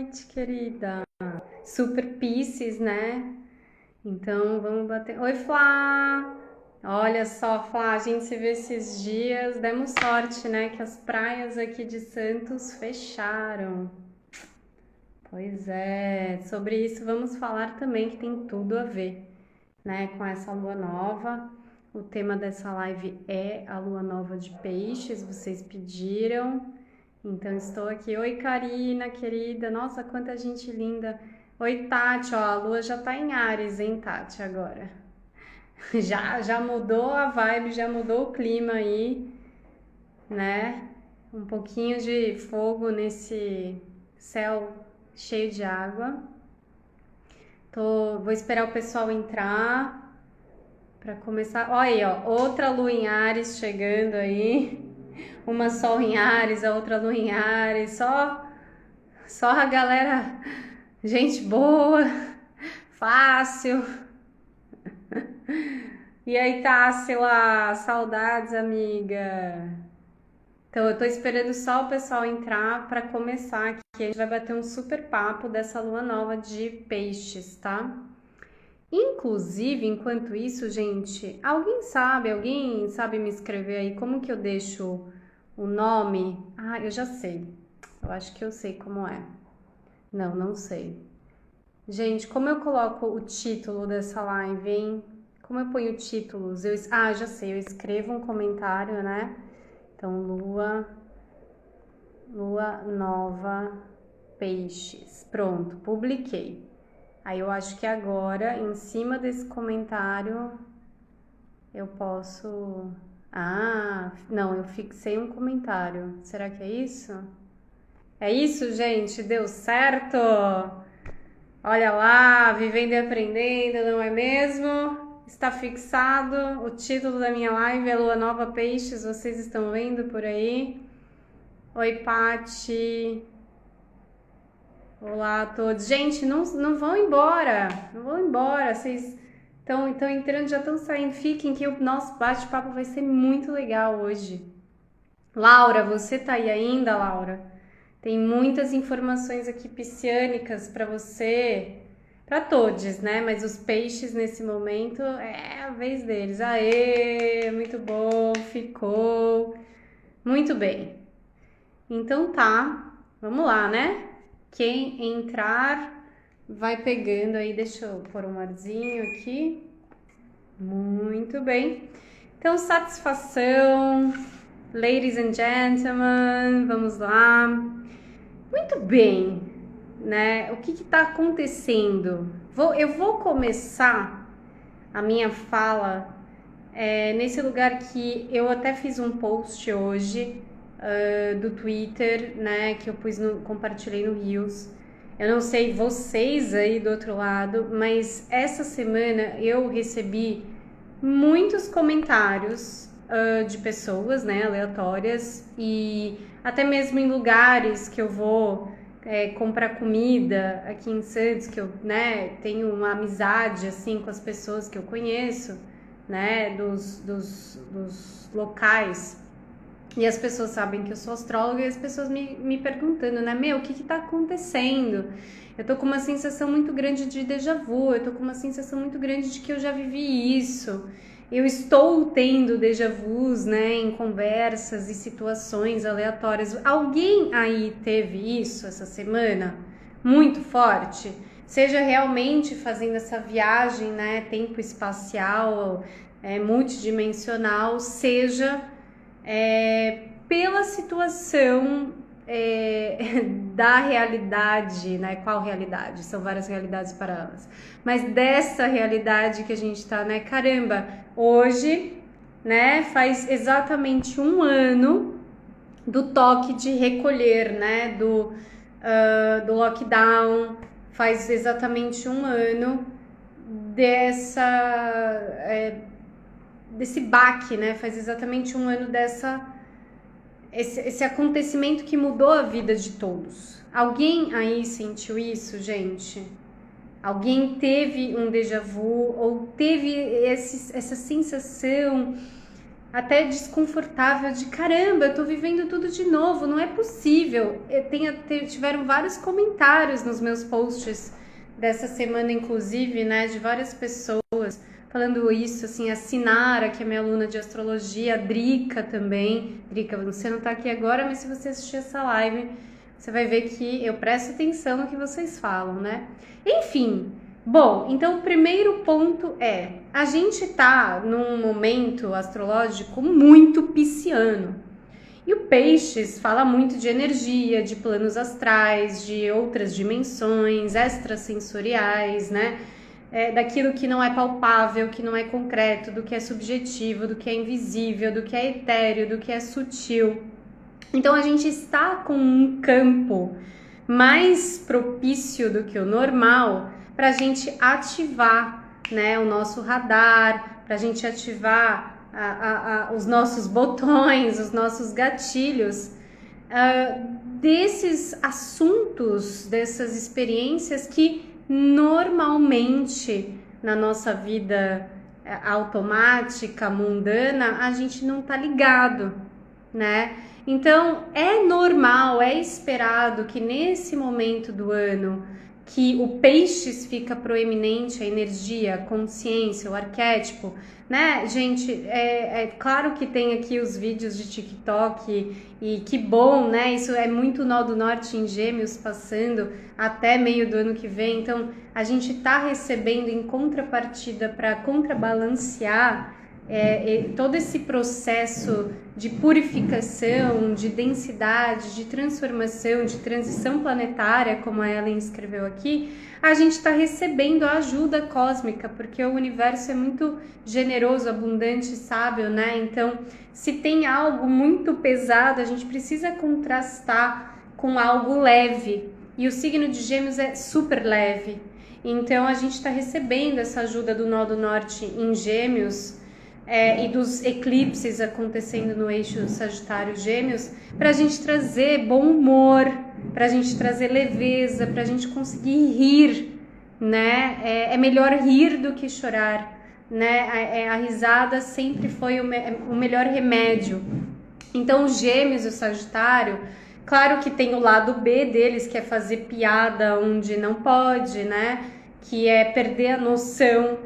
noite, querida. Super Pisces, né? Então vamos bater. Oi, Flá! Olha só, Flá, a gente se vê esses dias. Demos sorte, né? Que as praias aqui de Santos fecharam. Pois é, sobre isso vamos falar também, que tem tudo a ver, né? Com essa lua nova. O tema dessa live é a lua nova de peixes, vocês pediram. Então estou aqui. Oi, Karina, querida. Nossa, quanta gente linda. Oi, Tati. Ó, a lua já tá em Áries, hein, Tati, agora. Já mudou a vibe, já mudou o clima aí, né? Um pouquinho de fogo nesse céu cheio de água. Vou esperar o pessoal entrar para começar. Olha aí, ó, outra lua em Áries chegando aí. Uma sol em Áries, a outra lua em Áries. Só a galera, gente boa, fácil. E aí, Tássila, saudades, amiga. Então, eu tô esperando só o pessoal entrar para começar aqui. A gente vai bater um super papo dessa lua nova de peixes, tá? Inclusive, enquanto isso, gente, alguém sabe me escrever aí como que eu deixo o nome? Ah, eu já sei. Eu acho que eu sei como é. Não sei. Gente, como eu coloco o título dessa live, hein? Como eu ponho títulos? Já sei, eu escrevo um comentário, né? Então, lua nova, peixes. Pronto, publiquei. Aí eu acho que agora, em cima desse comentário, eu posso... Ah, não, eu fixei um comentário. Será que é isso? É isso, gente? Deu certo? Olha lá, vivendo e aprendendo, não é mesmo? Está fixado o título da minha live, é Lua Nova Peixes, vocês estão vendo por aí? Oi, Pati. Olá a todos. Gente, não vão embora, não vão embora, vocês estão entrando, já estão saindo. Fiquem que o nosso bate-papo vai ser muito legal hoje. Laura, você tá aí ainda, Laura? Tem muitas informações aqui pisciânicas para você, para todos, né? Mas os peixes nesse momento é a vez deles. Aê, muito bom, ficou. Muito bem. Então tá, vamos lá, né? Quem entrar vai pegando aí, deixa eu pôr um arzinho aqui. Muito bem. Então, satisfação, ladies and gentlemen, vamos lá. Muito bem, né? O que está acontecendo? Eu vou começar a minha fala nesse lugar que eu até fiz um post hoje do Twitter, né? Que eu compartilhei no Reels. Eu não sei vocês aí do outro lado, mas essa semana eu recebi muitos comentários de pessoas, né, aleatórias, e até mesmo em lugares que eu vou comprar comida aqui em Santos, que eu, né, tenho uma amizade assim com as pessoas que eu conheço, né, dos locais. E as pessoas sabem que eu sou astróloga e as pessoas me perguntando, né, o que tá acontecendo? Eu tô com uma sensação muito grande de déjà vu, eu tô com uma sensação muito grande de que eu já vivi isso. Eu estou tendo déjà vus, né, em conversas e situações aleatórias. Alguém aí teve isso essa semana? Muito forte? Seja realmente fazendo essa viagem, né, tempo espacial, multidimensional, seja pela situação da realidade, né? Qual realidade? São várias realidades paralelas. Mas dessa realidade que a gente tá, né? Caramba, hoje, né? Faz exatamente um ano do toque de recolher, né? Do lockdown. Faz exatamente um ano desse baque, né? Faz exatamente um ano esse acontecimento que mudou a vida de todos. Alguém aí sentiu isso, gente? Alguém teve um déjà vu ou teve essa sensação até desconfortável de caramba, eu tô vivendo tudo de novo, não é possível. Tiveram vários comentários nos meus posts dessa semana, inclusive, né, de várias pessoas falando isso, assim, a Sinara, que é minha aluna de astrologia, a Drica também. Drica, você não tá aqui agora, mas se você assistir essa live, você vai ver que eu presto atenção no que vocês falam, né? Enfim, bom, então o primeiro ponto é, a gente tá num momento astrológico muito pisciano. E o Peixes fala muito de energia, de planos astrais, de outras dimensões extrasensoriais, né? Daquilo que não é palpável, que não é concreto, do que é subjetivo, do que é invisível, do que é etéreo, do que é sutil. Então a gente está com um campo mais propício do que o normal para a gente ativar, né, o nosso radar, para a gente ativar os nossos botões, os nossos gatilhos, desses assuntos, dessas experiências que normalmente na nossa vida automática, mundana, a gente não tá ligado, né? Então é normal, é esperado que nesse momento do ano que o Peixes fica proeminente, a energia, a consciência, o arquétipo, né, gente, é claro que tem aqui os vídeos de TikTok e que bom, né, isso é muito nó do norte em Gêmeos passando até meio do ano que vem, então a gente tá recebendo em contrapartida para contrabalancear todo esse processo de purificação, de densidade, de transformação, de transição planetária, como a Ellen escreveu aqui, a gente está recebendo a ajuda cósmica, porque o universo é muito generoso, abundante, sábio, né? Então, se tem algo muito pesado, a gente precisa contrastar com algo leve. E o signo de Gêmeos é super leve. Então, a gente está recebendo essa ajuda do Nó do Norte em Gêmeos, e dos eclipses acontecendo no eixo Sagitário-Gêmeos, para a gente trazer bom humor, para a gente trazer leveza, para a gente conseguir rir, né? É melhor rir do que chorar, né? A risada sempre foi o melhor remédio. Então, os Gêmeos e o Sagitário, claro que tem o lado B deles, que é fazer piada onde não pode, né? Que é perder a noção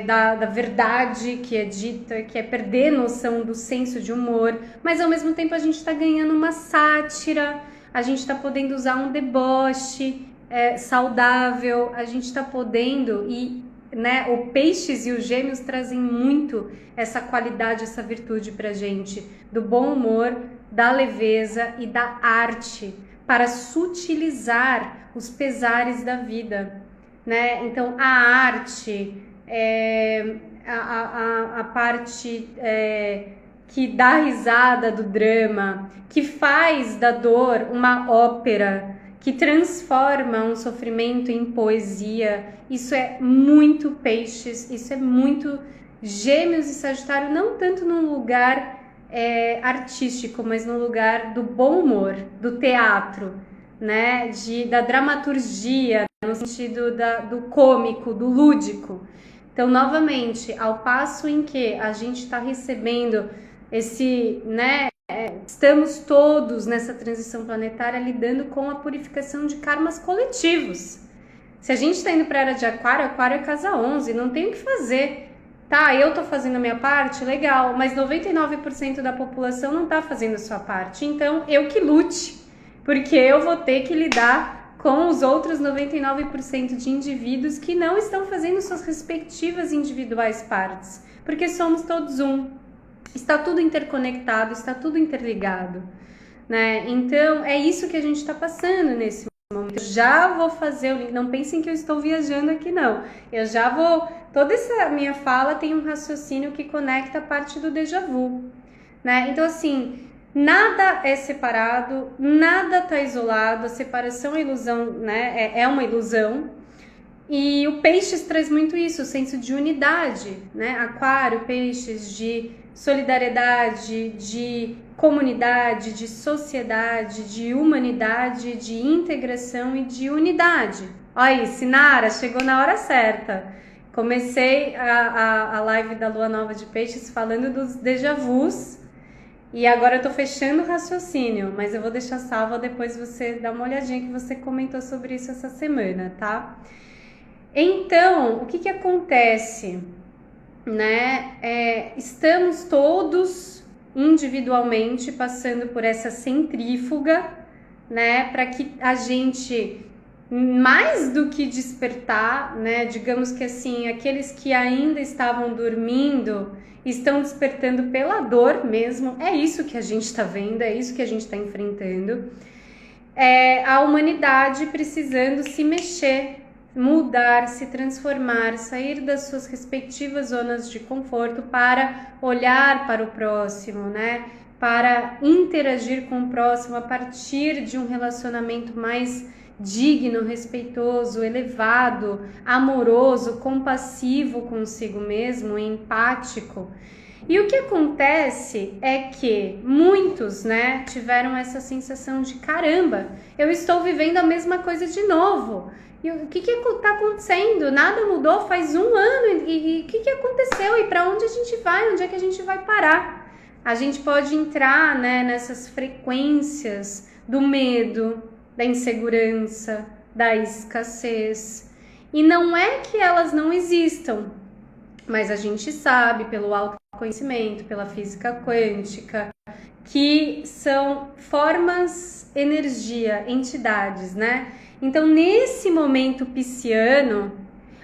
da verdade que é dita, que é perder noção do senso de humor, mas ao mesmo tempo a gente está ganhando uma sátira, a gente está podendo usar um deboche saudável, a gente está podendo, e né, o Peixes e os Gêmeos trazem muito essa qualidade, essa virtude pra gente, do bom humor, da leveza e da arte, para sutilizar os pesares da vida, né? Então a arte, a parte que dá risada do drama, que faz da dor uma ópera, que transforma um sofrimento em poesia, isso é muito Peixes, isso é muito Gêmeos e Sagitário, não tanto num lugar artístico, mas no lugar do bom humor, do teatro, né? Da dramaturgia, no sentido do cômico, do lúdico. Então, novamente, ao passo em que a gente está recebendo esse, né, estamos todos nessa transição planetária lidando com a purificação de karmas coletivos. Se a gente está indo para a era de Aquário, Aquário é casa 11, não tem o que fazer. Tá, eu tô fazendo a minha parte, legal, mas 99% da população não tá fazendo a sua parte. Então, eu que lute, porque eu vou ter que lidar com os outros 99% de indivíduos que não estão fazendo suas respectivas individuais partes, porque somos todos um. Está tudo interconectado, está tudo interligado, né? Então, é isso que a gente está passando nesse momento. Eu já vou fazer o link, não pensem que eu estou viajando aqui, não. Eu já vou... Toda essa minha fala tem um raciocínio que conecta a parte do déjà vu, né? Então, assim... Nada é separado, nada está isolado, a separação é ilusão, né? É uma ilusão. E o Peixes traz muito isso, o senso de unidade, né? Aquário, Peixes, de solidariedade, de comunidade, de sociedade, de humanidade, de integração e de unidade. Olha aí, Sinara, chegou na hora certa. Comecei a live da Lua Nova de Peixes falando dos déjà vus e agora eu tô fechando o raciocínio, mas eu vou deixar salva depois você dar uma olhadinha que você comentou sobre isso essa semana, tá? Então, o que acontece, né? Estamos todos individualmente passando por essa centrífuga, né? Para que a gente, mais do que despertar, né? Digamos que assim, aqueles que ainda estavam dormindo estão despertando pela dor mesmo. É isso que a gente está vendo, é isso que a gente está enfrentando. A humanidade precisando se mexer, mudar, se transformar, sair das suas respectivas zonas de conforto para olhar para o próximo, né? Para interagir com o próximo a partir de um relacionamento mais digno, respeitoso, elevado, amoroso, compassivo consigo mesmo, empático. E o que acontece é que muitos, né, tiveram essa sensação de caramba, eu estou vivendo a mesma coisa de novo. E o que está acontecendo? Nada mudou faz um ano. E o que aconteceu? E para onde a gente vai? Onde é que a gente vai parar? A gente pode entrar, né, nessas frequências do medo, da insegurança, da escassez. E não é que elas não existam, mas a gente sabe pelo autoconhecimento, pela física quântica, que são formas, energia, entidades, né? Então, nesse momento pisciano,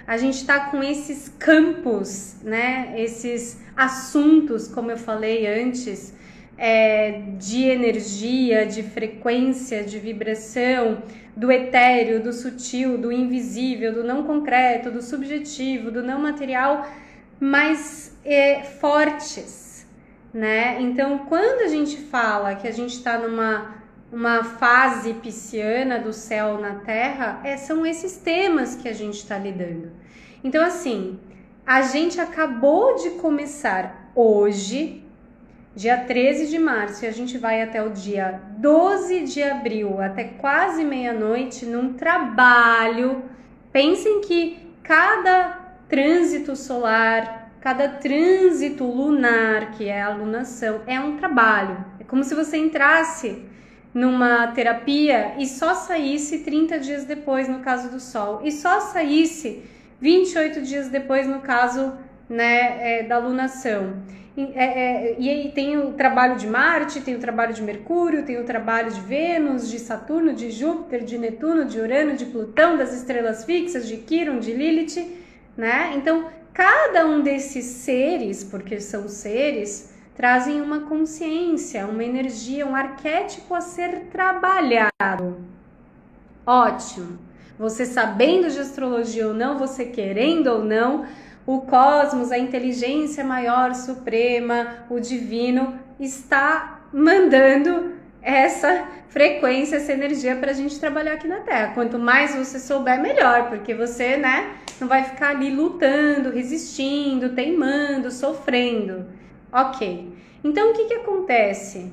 a gente está com esses campos, né? Esses assuntos, como eu falei antes, de energia, de frequência, de vibração, do etéreo, do sutil, do invisível, do não concreto, do subjetivo, do não material, mais fortes, né? Então, quando a gente fala que a gente está numa fase pisciana do céu na Terra, são esses temas que a gente está lidando. Então, assim, a gente acabou de começar hoje, dia 13 de março, e a gente vai até o dia 12 de abril, até quase meia-noite, num trabalho. Pensem que cada trânsito solar, cada trânsito lunar, que é a lunação, é um trabalho. É como se você entrasse numa terapia e só saísse 30 dias depois, no caso do Sol, e só saísse 28 dias depois, no caso, né, da lunação. E aí tem o trabalho de Marte, tem o trabalho de Mercúrio, tem o trabalho de Vênus, de Saturno, de Júpiter, de Netuno, de Urano, de Plutão, das estrelas fixas, de Quirón, de Lilith, né? Então, cada um desses seres, porque são seres, trazem uma consciência, uma energia, um arquétipo a ser trabalhado. Ótimo! Você sabendo de astrologia ou não, você querendo ou não, o cosmos, a inteligência maior, suprema, o divino, está mandando essa frequência, essa energia para a gente trabalhar aqui na Terra. Quanto mais você souber, melhor, porque você, né, não vai ficar ali lutando, resistindo, teimando, sofrendo. Ok. Então, o que acontece?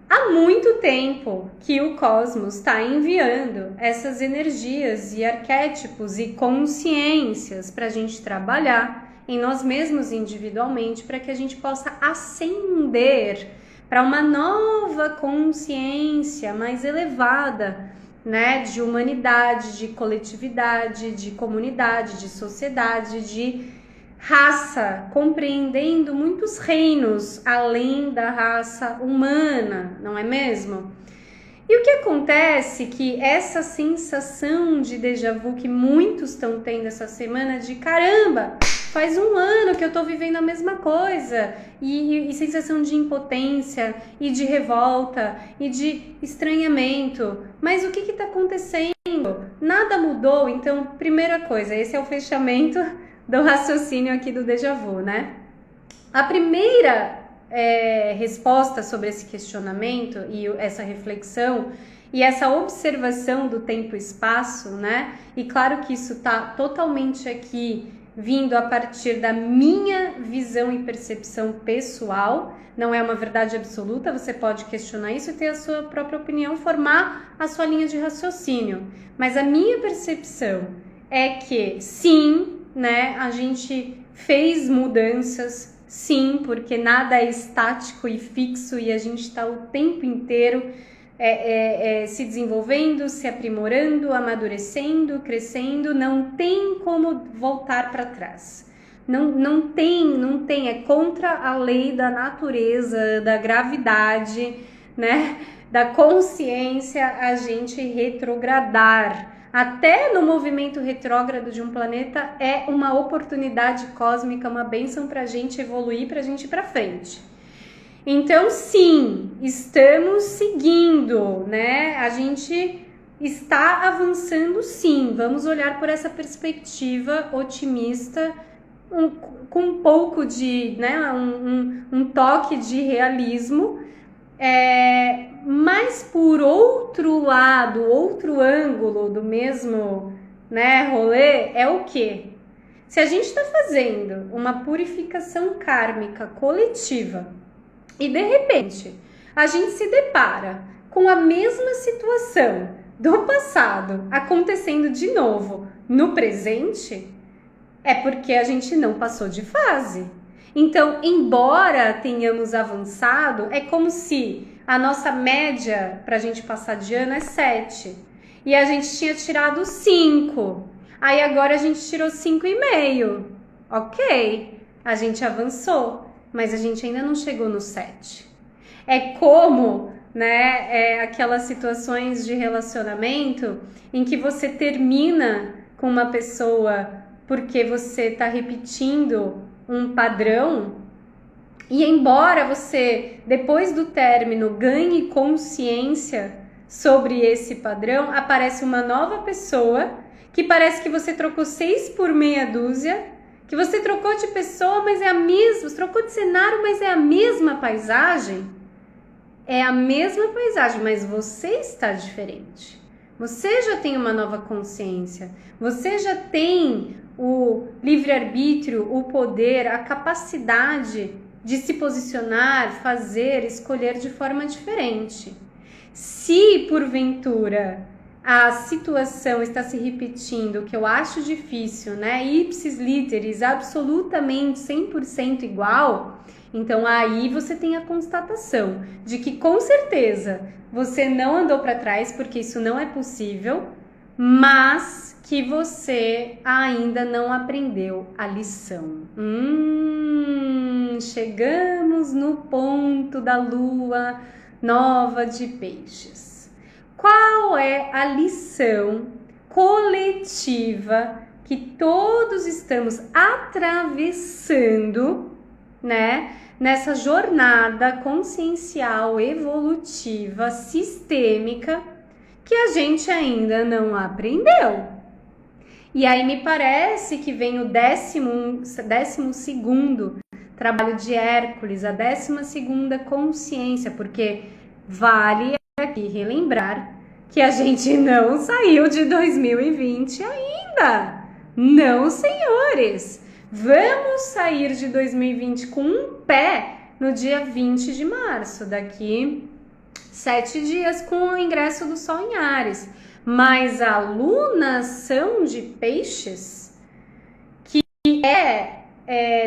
Há muito tempo que o cosmos está enviando essas energias e arquétipos e consciências para a gente trabalhar em nós mesmos individualmente, para que a gente possa ascender para uma nova consciência mais elevada, né, de humanidade, de coletividade, de comunidade, de sociedade, de raça, compreendendo muitos reinos além da raça humana, não é mesmo? E o que acontece que essa sensação de déjà vu que muitos estão tendo essa semana de caramba, faz um ano que eu tô vivendo a mesma coisa, e sensação de impotência, e de revolta, e de estranhamento, mas o que tá acontecendo? Nada mudou. Então, primeira coisa, esse é o fechamento do raciocínio aqui do déjà vu, né? A primeira resposta sobre esse questionamento e essa reflexão e essa observação do tempo e espaço, né? E claro que isso tá totalmente aqui vindo a partir da minha visão e percepção pessoal, não é uma verdade absoluta, você pode questionar isso e ter a sua própria opinião, formar a sua linha de raciocínio. Mas a minha percepção é que, sim, né? A gente fez mudanças, sim, porque nada é estático e fixo e a gente está o tempo inteiro se desenvolvendo, se aprimorando, amadurecendo, crescendo. Não tem como voltar para trás. Não tem, é contra a lei da natureza, da gravidade, né? Da consciência a gente retrogradar. Até no movimento retrógrado de um planeta é uma oportunidade cósmica, uma bênção para a gente evoluir, para a gente ir para frente. Então, sim, estamos seguindo, né? A gente está avançando, sim. Vamos olhar por essa perspectiva otimista, com um pouco de, né, um toque de realismo. Mas por outro lado, outro ângulo do mesmo, né, rolê é o quê? Se a gente está fazendo uma purificação kármica coletiva e de repente a gente se depara com a mesma situação do passado acontecendo de novo no presente, é porque a gente não passou de fase. Então, embora tenhamos avançado, é como se a nossa média para a gente passar de ano é 7. E a gente tinha tirado 5. Aí agora a gente tirou 5,5. Ok, a gente avançou, mas a gente ainda não chegou no 7. É como, né, aquelas situações de relacionamento em que você termina com uma pessoa porque você está repetindo um padrão, e embora você, depois do término, ganhe consciência sobre esse padrão, aparece uma nova pessoa que parece que você trocou 6 por meia dúzia, que você trocou de pessoa, mas é a mesma, você trocou de cenário, mas é a mesma paisagem. É a mesma paisagem, mas você está diferente. Você já tem uma nova consciência, você já tem o livre-arbítrio, o poder, a capacidade de se posicionar, fazer, escolher de forma diferente. Se, porventura, a situação está se repetindo, que eu acho difícil, né? Ipsis literis, absolutamente 100% igual, então aí você tem a constatação de que, com certeza, você não andou para trás, porque isso não é possível, mas que você ainda não aprendeu a lição. Chegamos no ponto da lua nova de Peixes. Qual é a lição coletiva que todos estamos atravessando, né? Nessa jornada consciencial, evolutiva, sistêmica, que a gente ainda não aprendeu. E aí me parece que vem o 12º trabalho de Hércules, a 12ª consciência, porque vale aqui relembrar que a gente não saiu de 2020 ainda. Não, senhores! Vamos sair de 2020 com um pé no dia 20 de março, daqui 7 dias, com o ingresso do Sol em Áries. Mas a lunação de Peixes, que é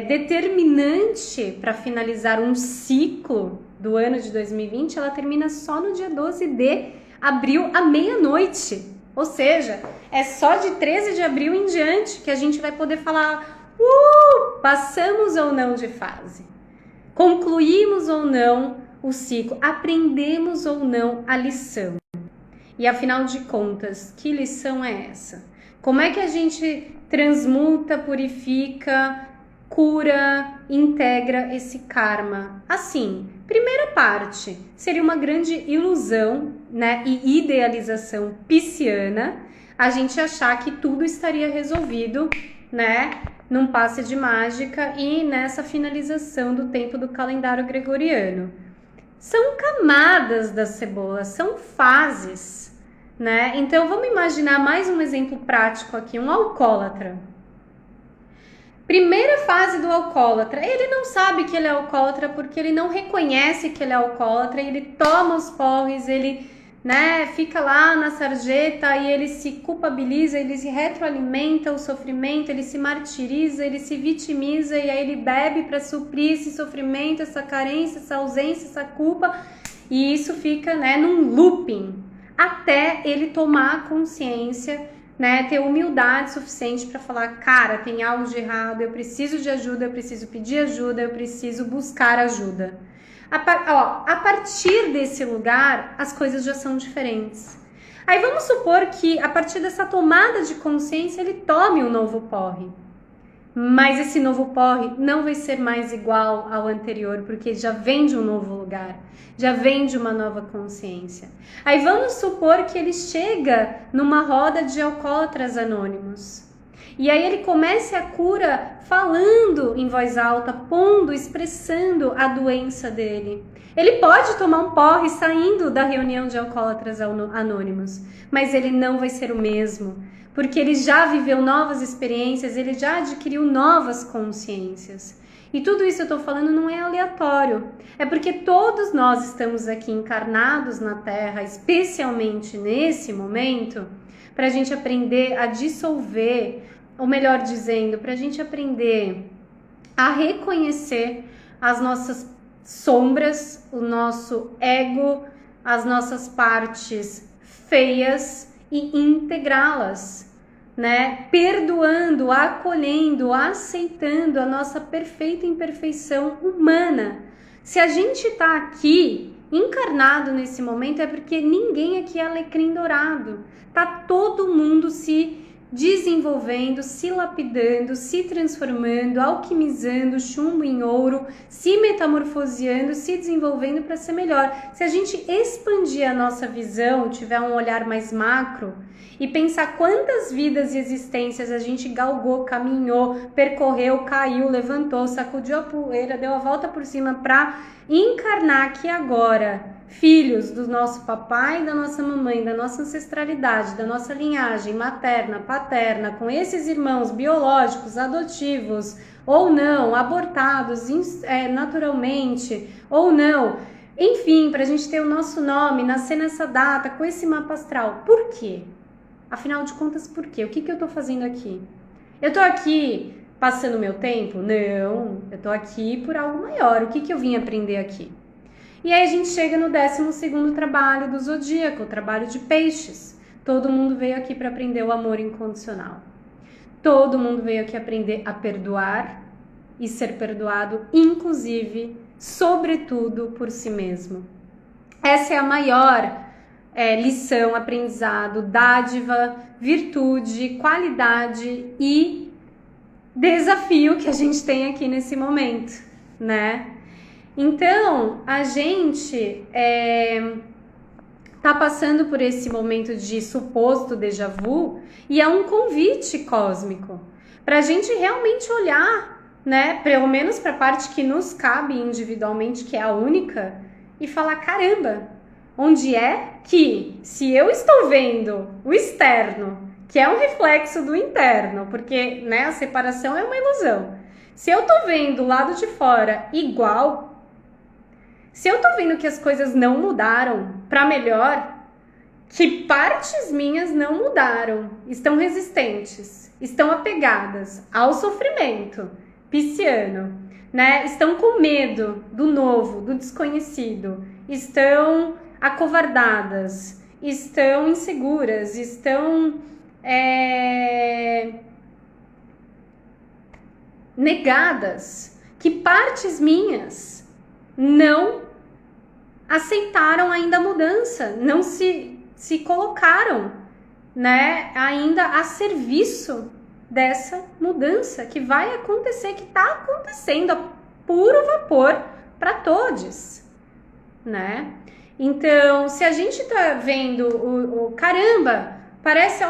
determinante para finalizar um ciclo do ano de 2020, ela termina só no dia 12 de abril, à meia-noite. Ou seja, é só de 13 de abril em diante que a gente vai poder falar: passamos ou não de fase, concluímos ou não o ciclo, aprendemos ou não a lição. E afinal de contas, que lição é essa? Como é que a gente transmuta, purifica, cura, integra esse karma? Assim, primeira parte seria uma grande ilusão, né, e idealização pisciana, a gente achar que tudo estaria resolvido, né, num passe de mágica e nessa finalização do tempo do calendário gregoriano. São camadas da cebola, são fases, né? Então vamos imaginar mais um exemplo prático aqui, um alcoólatra. Primeira fase do alcoólatra, ele não sabe que ele é alcoólatra porque ele não reconhece que ele é alcoólatra, ele toma os porres, ele né? Fica lá na sarjeta e ele se culpabiliza, ele se retroalimenta o sofrimento, ele se martiriza, ele se vitimiza e aí ele bebe para suprir esse sofrimento, essa carência, essa ausência, essa culpa, e isso fica, né, num looping até ele tomar consciência, né, ter humildade suficiente para falar, cara, tem algo de errado, eu preciso de ajuda, eu preciso pedir ajuda, eu preciso buscar ajuda. A partir desse lugar, as coisas já são diferentes. Aí vamos supor que a partir dessa tomada de consciência ele tome um novo porre. Mas esse novo porre não vai ser mais igual ao anterior, porque já vem de um novo lugar, já vem de uma nova consciência. Aí vamos supor que ele chega numa roda de alcoólatras anônimos. E aí ele comece a cura falando em voz alta, pondo, expressando a doença dele. Ele pode tomar um porre saindo da reunião de alcoólatras anônimos, mas ele não vai ser o mesmo, porque ele já viveu novas experiências, ele já adquiriu novas consciências. E tudo isso eu estou falando não é aleatório, é porque todos nós estamos aqui encarnados na Terra, especialmente nesse momento, para a gente aprender a dissolver, ou melhor dizendo, para a gente aprender a reconhecer as nossas sombras, o nosso ego, as nossas partes feias e integrá-las, né? Perdoando, acolhendo, aceitando a nossa perfeita imperfeição humana. Se a gente está aqui encarnado nesse momento é porque ninguém aqui é alecrim dourado. Tá todo mundo se desenvolvendo, se lapidando, se transformando, alquimizando chumbo em ouro, se metamorfoseando, se desenvolvendo para ser melhor. Se a gente expandir a nossa visão, tiver um olhar mais macro e pensar quantas vidas e existências a gente galgou, caminhou, percorreu, caiu, levantou, sacudiu a poeira, deu a volta por cima para encarnar aqui agora, filhos do nosso papai, da nossa mamãe, da nossa ancestralidade, da nossa linhagem materna, paterna, com esses irmãos biológicos, adotivos ou não, abortados naturalmente ou não, enfim, para a gente ter o nosso nome, nascer nessa data, com esse mapa astral. Por quê? Afinal de contas, por quê? O que eu estou fazendo aqui? Eu estou aqui passando meu tempo? Não, eu estou aqui por algo maior. O que eu vim aprender aqui? E aí a gente chega no 12º trabalho do Zodíaco, o trabalho de peixes. Todo mundo veio aqui para aprender o amor incondicional. Todo mundo veio aqui aprender a perdoar e ser perdoado, inclusive, sobretudo, por si mesmo. Essa é a maior lição, aprendizado, dádiva, virtude, qualidade e desafio que a gente tem aqui nesse momento, né? Então, a gente tá passando por esse momento de suposto déjà vu e é um convite cósmico para a gente realmente olhar, né, pelo menos para a parte que nos cabe individualmente, que é a única, e falar, caramba, onde é que, se eu estou vendo o externo, que é um reflexo do interno, porque, né, a separação é uma ilusão, se eu tô vendo o lado de fora igual, se eu tô vendo que as coisas não mudaram para melhor, que partes minhas não mudaram, estão resistentes, estão apegadas ao sofrimento pisciano, né? Estão com medo do novo, do desconhecido, estão acovardadas, estão inseguras, estão negadas, que partes minhas não aceitaram ainda a mudança, não se colocaram, né, ainda a serviço dessa mudança que vai acontecer, que está acontecendo a puro vapor para todos, né? Então, se a gente tá vendo o caramba, parece,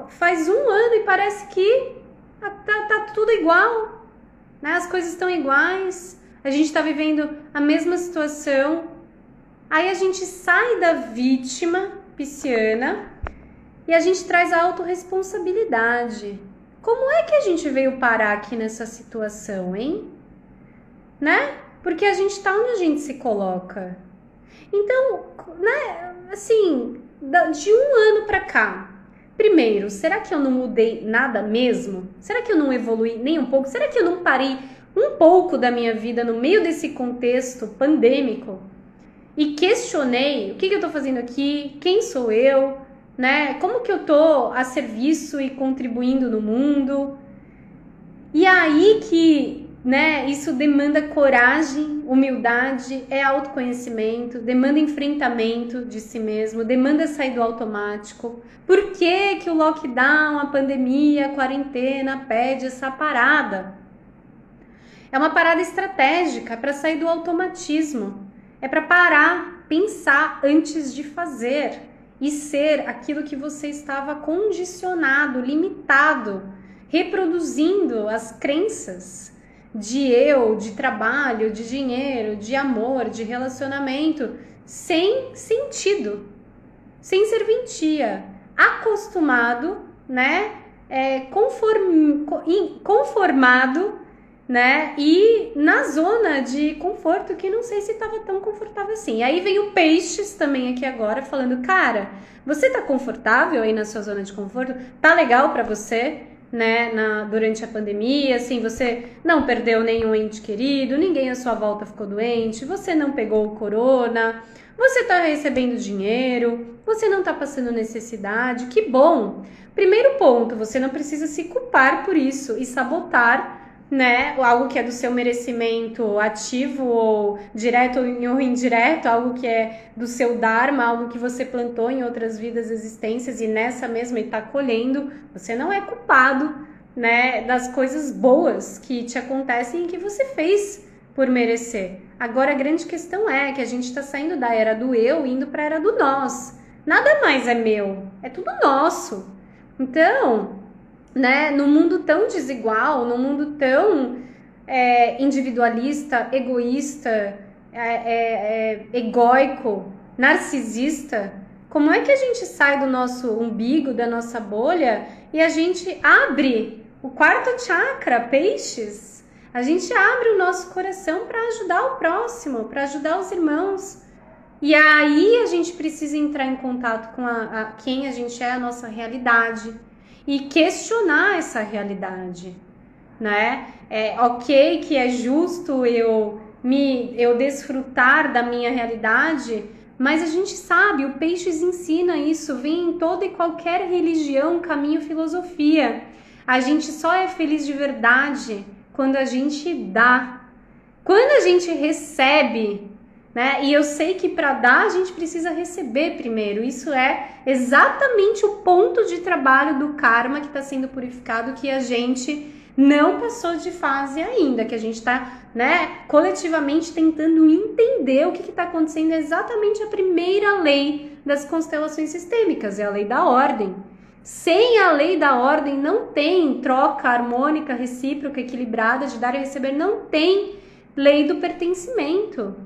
faz um ano e parece que tá tudo igual, né? As coisas estão iguais, a gente tá vivendo a mesma situação. Aí a gente sai da vítima pisciana e a gente traz a autorresponsabilidade. Como é que a gente veio parar aqui nessa situação, hein? Né? Porque a gente tá onde a gente se coloca. Então, né, assim, de um ano para cá. Primeiro, será que eu não mudei nada mesmo? Será que eu não evolui nem um pouco? Será que eu não parei um pouco da minha vida no meio desse contexto pandêmico e questionei o que eu estou fazendo aqui, quem sou eu, né? Como que eu estou a serviço e contribuindo no mundo? E aí que, né, isso demanda coragem, humildade, é autoconhecimento, demanda enfrentamento de si mesmo, demanda sair do automático. Por que que o lockdown, a pandemia, a quarentena pede essa parada? É uma parada estratégica para sair do automatismo. É para parar, pensar antes de fazer e ser aquilo que você estava condicionado, limitado, reproduzindo as crenças de eu, de trabalho, de dinheiro, de amor, de relacionamento, sem sentido, sem serventia, acostumado, né, conformado, né, e na zona de conforto que não sei se estava tão confortável assim. Aí vem o Peixes também aqui agora falando, cara, você tá confortável aí na sua zona de conforto? Tá legal pra você? Né, durante a pandemia, assim, você não perdeu nenhum ente querido, ninguém à sua volta ficou doente, você não pegou o corona, você está recebendo dinheiro, você não está passando necessidade, que bom! Primeiro ponto, você não precisa se culpar por isso e sabotar, né, algo que é do seu merecimento ativo ou direto ou indireto, algo que é do seu dharma, algo que você plantou em outras vidas, existências e nessa mesma está colhendo. Você não é culpado, né, das coisas boas que te acontecem e que você fez por merecer. Agora a grande questão é que a gente está saindo da era do eu indo para a era do nós. Nada mais é meu, é tudo nosso. Então, né, num mundo tão desigual, num mundo tão individualista, egoísta, egóico, narcisista, como é que a gente sai do nosso umbigo, da nossa bolha e a gente abre o quarto chakra, Peixes? A gente abre o nosso coração para ajudar o próximo, para ajudar os irmãos. E aí a gente precisa entrar em contato com quem a gente é, a nossa realidade. E questionar essa realidade, né? É ok que é justo eu desfrutar da minha realidade, mas a gente sabe, o Peixes ensina isso, vem em toda e qualquer religião, caminho, filosofia. A gente só é feliz de verdade quando a gente dá. Quando a gente recebe, né? E eu sei que para dar a gente precisa receber primeiro. Isso é exatamente o ponto de trabalho do karma que está sendo purificado, que a gente não passou de fase ainda, que a gente está, né, coletivamente tentando entender o que está acontecendo. É exatamente a primeira lei das constelações sistêmicas, é a lei da ordem. Sem a lei da ordem não tem troca harmônica, recíproca, equilibrada de dar e receber, não tem lei do pertencimento,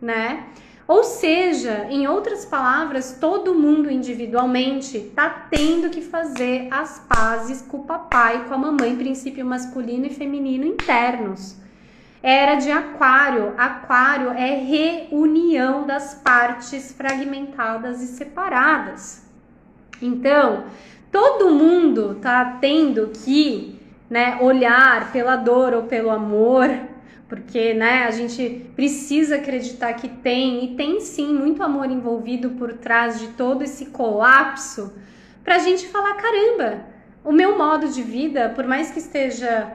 né? Ou seja, em outras palavras, todo mundo individualmente tá tendo que fazer as pazes com o papai e com a mamãe, princípio masculino e feminino internos. Era de Aquário. Aquário é reunião das partes fragmentadas e separadas. Então, todo mundo tá tendo que, né, olhar pela dor ou pelo amor, porque, né, a gente precisa acreditar que tem, e tem sim muito amor envolvido por trás de todo esse colapso, pra gente falar, caramba, o meu modo de vida, por mais que esteja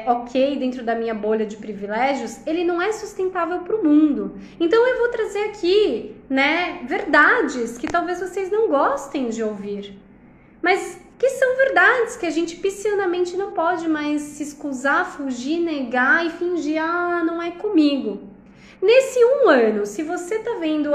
ok dentro da minha bolha de privilégios, ele não é sustentável para o mundo. Então eu vou trazer aqui, né, verdades que talvez vocês não gostem de ouvir, mas que são verdades que a gente piscianamente não pode mais se escusar, fugir, negar e fingir, não é comigo. Nesse um ano, se você tá vendo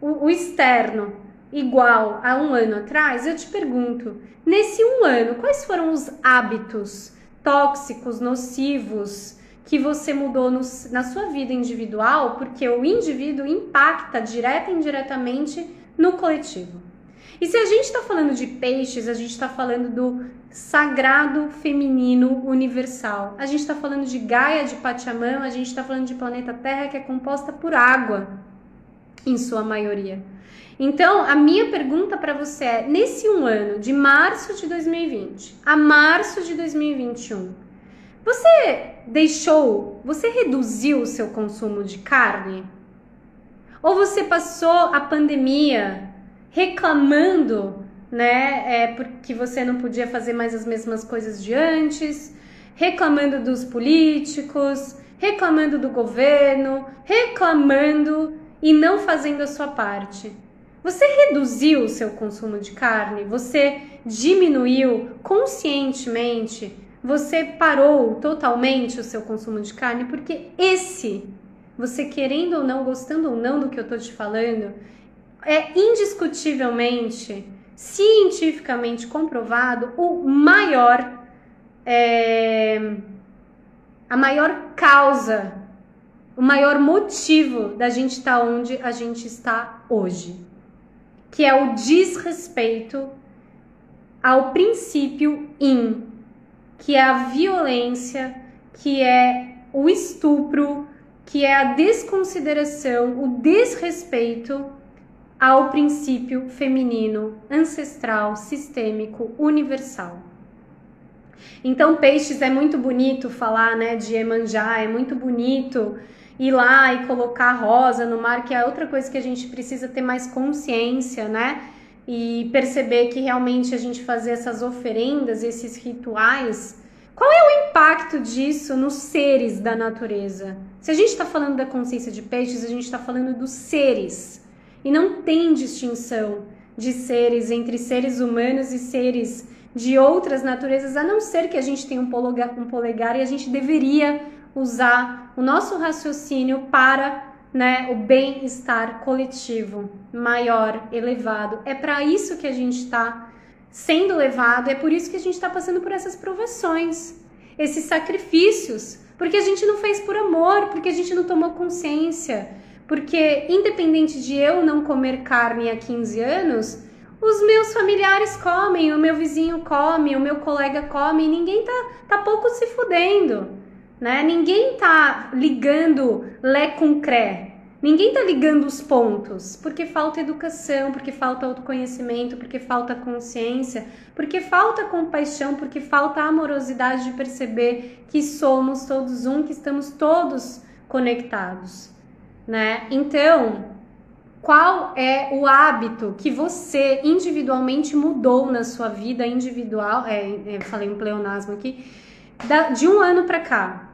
o externo igual a um ano atrás, eu te pergunto, nesse um ano, quais foram os hábitos tóxicos, nocivos, que você mudou na sua vida individual, porque o indivíduo impacta direta e indiretamente no coletivo. E se a gente está falando de peixes, a gente está falando do sagrado feminino universal. A gente está falando de Gaia, de Pachamama, a gente está falando de planeta Terra, que é composta por água. em sua maioria. Então, a minha pergunta para você é, nesse um ano, de março de 2020 a março de 2021, você reduziu o seu consumo de carne? Ou você passou a pandemia reclamando, né, porque você não podia fazer mais as mesmas coisas de antes, reclamando dos políticos, reclamando do governo, reclamando e não fazendo a sua parte? Você reduziu o seu consumo de carne? Você diminuiu conscientemente? Você parou totalmente o seu consumo de carne? Porque você querendo ou não, gostando ou não do que eu tô te falando, é indiscutivelmente, cientificamente comprovado, a maior causa, o maior motivo da gente estar onde a gente está hoje, que é o desrespeito ao princípio que é a violência, que é o estupro, que é a desconsideração, o desrespeito ao princípio feminino, ancestral, sistêmico, universal. Então, peixes, é muito bonito falar, né, de Iemanjá, é muito bonito ir lá e colocar rosa no mar, que é outra coisa que a gente precisa ter mais consciência, né? E perceber que realmente a gente fazer essas oferendas, esses rituais, qual é o impacto disso nos seres da natureza? Se a gente está falando da consciência de peixes, a gente está falando dos seres. E não tem distinção de seres entre seres humanos e seres de outras naturezas, a não ser que a gente tenha um polegar e a gente deveria usar o nosso raciocínio para, né, o bem-estar coletivo maior, elevado. É para isso que a gente está sendo levado, é por isso que a gente está passando por essas provações, esses sacrifícios, porque a gente não fez por amor, porque a gente não tomou consciência, porque independente de eu não comer carne há 15 anos, os meus familiares comem, o meu vizinho come, o meu colega come, e ninguém tá pouco se fudendo, né? Ninguém tá ligando lé com cré. Ninguém tá ligando os pontos, porque falta educação, porque falta autoconhecimento, porque falta consciência, porque falta compaixão, porque falta amorosidade de perceber que somos todos um, que estamos todos conectados, né? Então, qual é o hábito que você individualmente mudou na sua vida individual? Falei um pleonasmo aqui, de um ano para cá.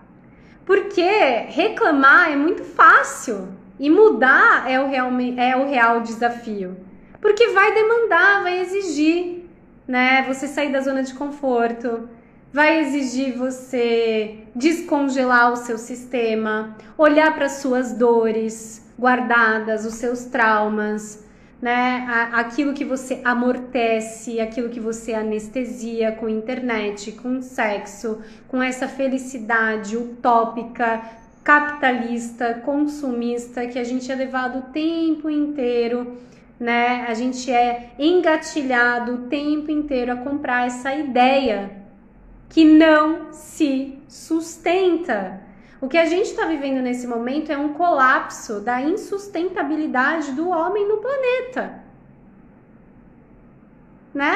Porque reclamar é muito fácil e mudar é o real desafio. Porque vai demandar, vai exigir, né, você sair da zona de conforto, vai exigir você descongelar o seu sistema, olhar para suas dores guardadas, os seus traumas, né? Aquilo que você amortece, aquilo que você anestesia com internet, com sexo, com essa felicidade utópica, capitalista, consumista, que a gente é levado o tempo inteiro, né? A gente é engatilhado o tempo inteiro a comprar essa ideia que não se sustenta. O que a gente está vivendo nesse momento é um colapso da insustentabilidade do homem no planeta, né?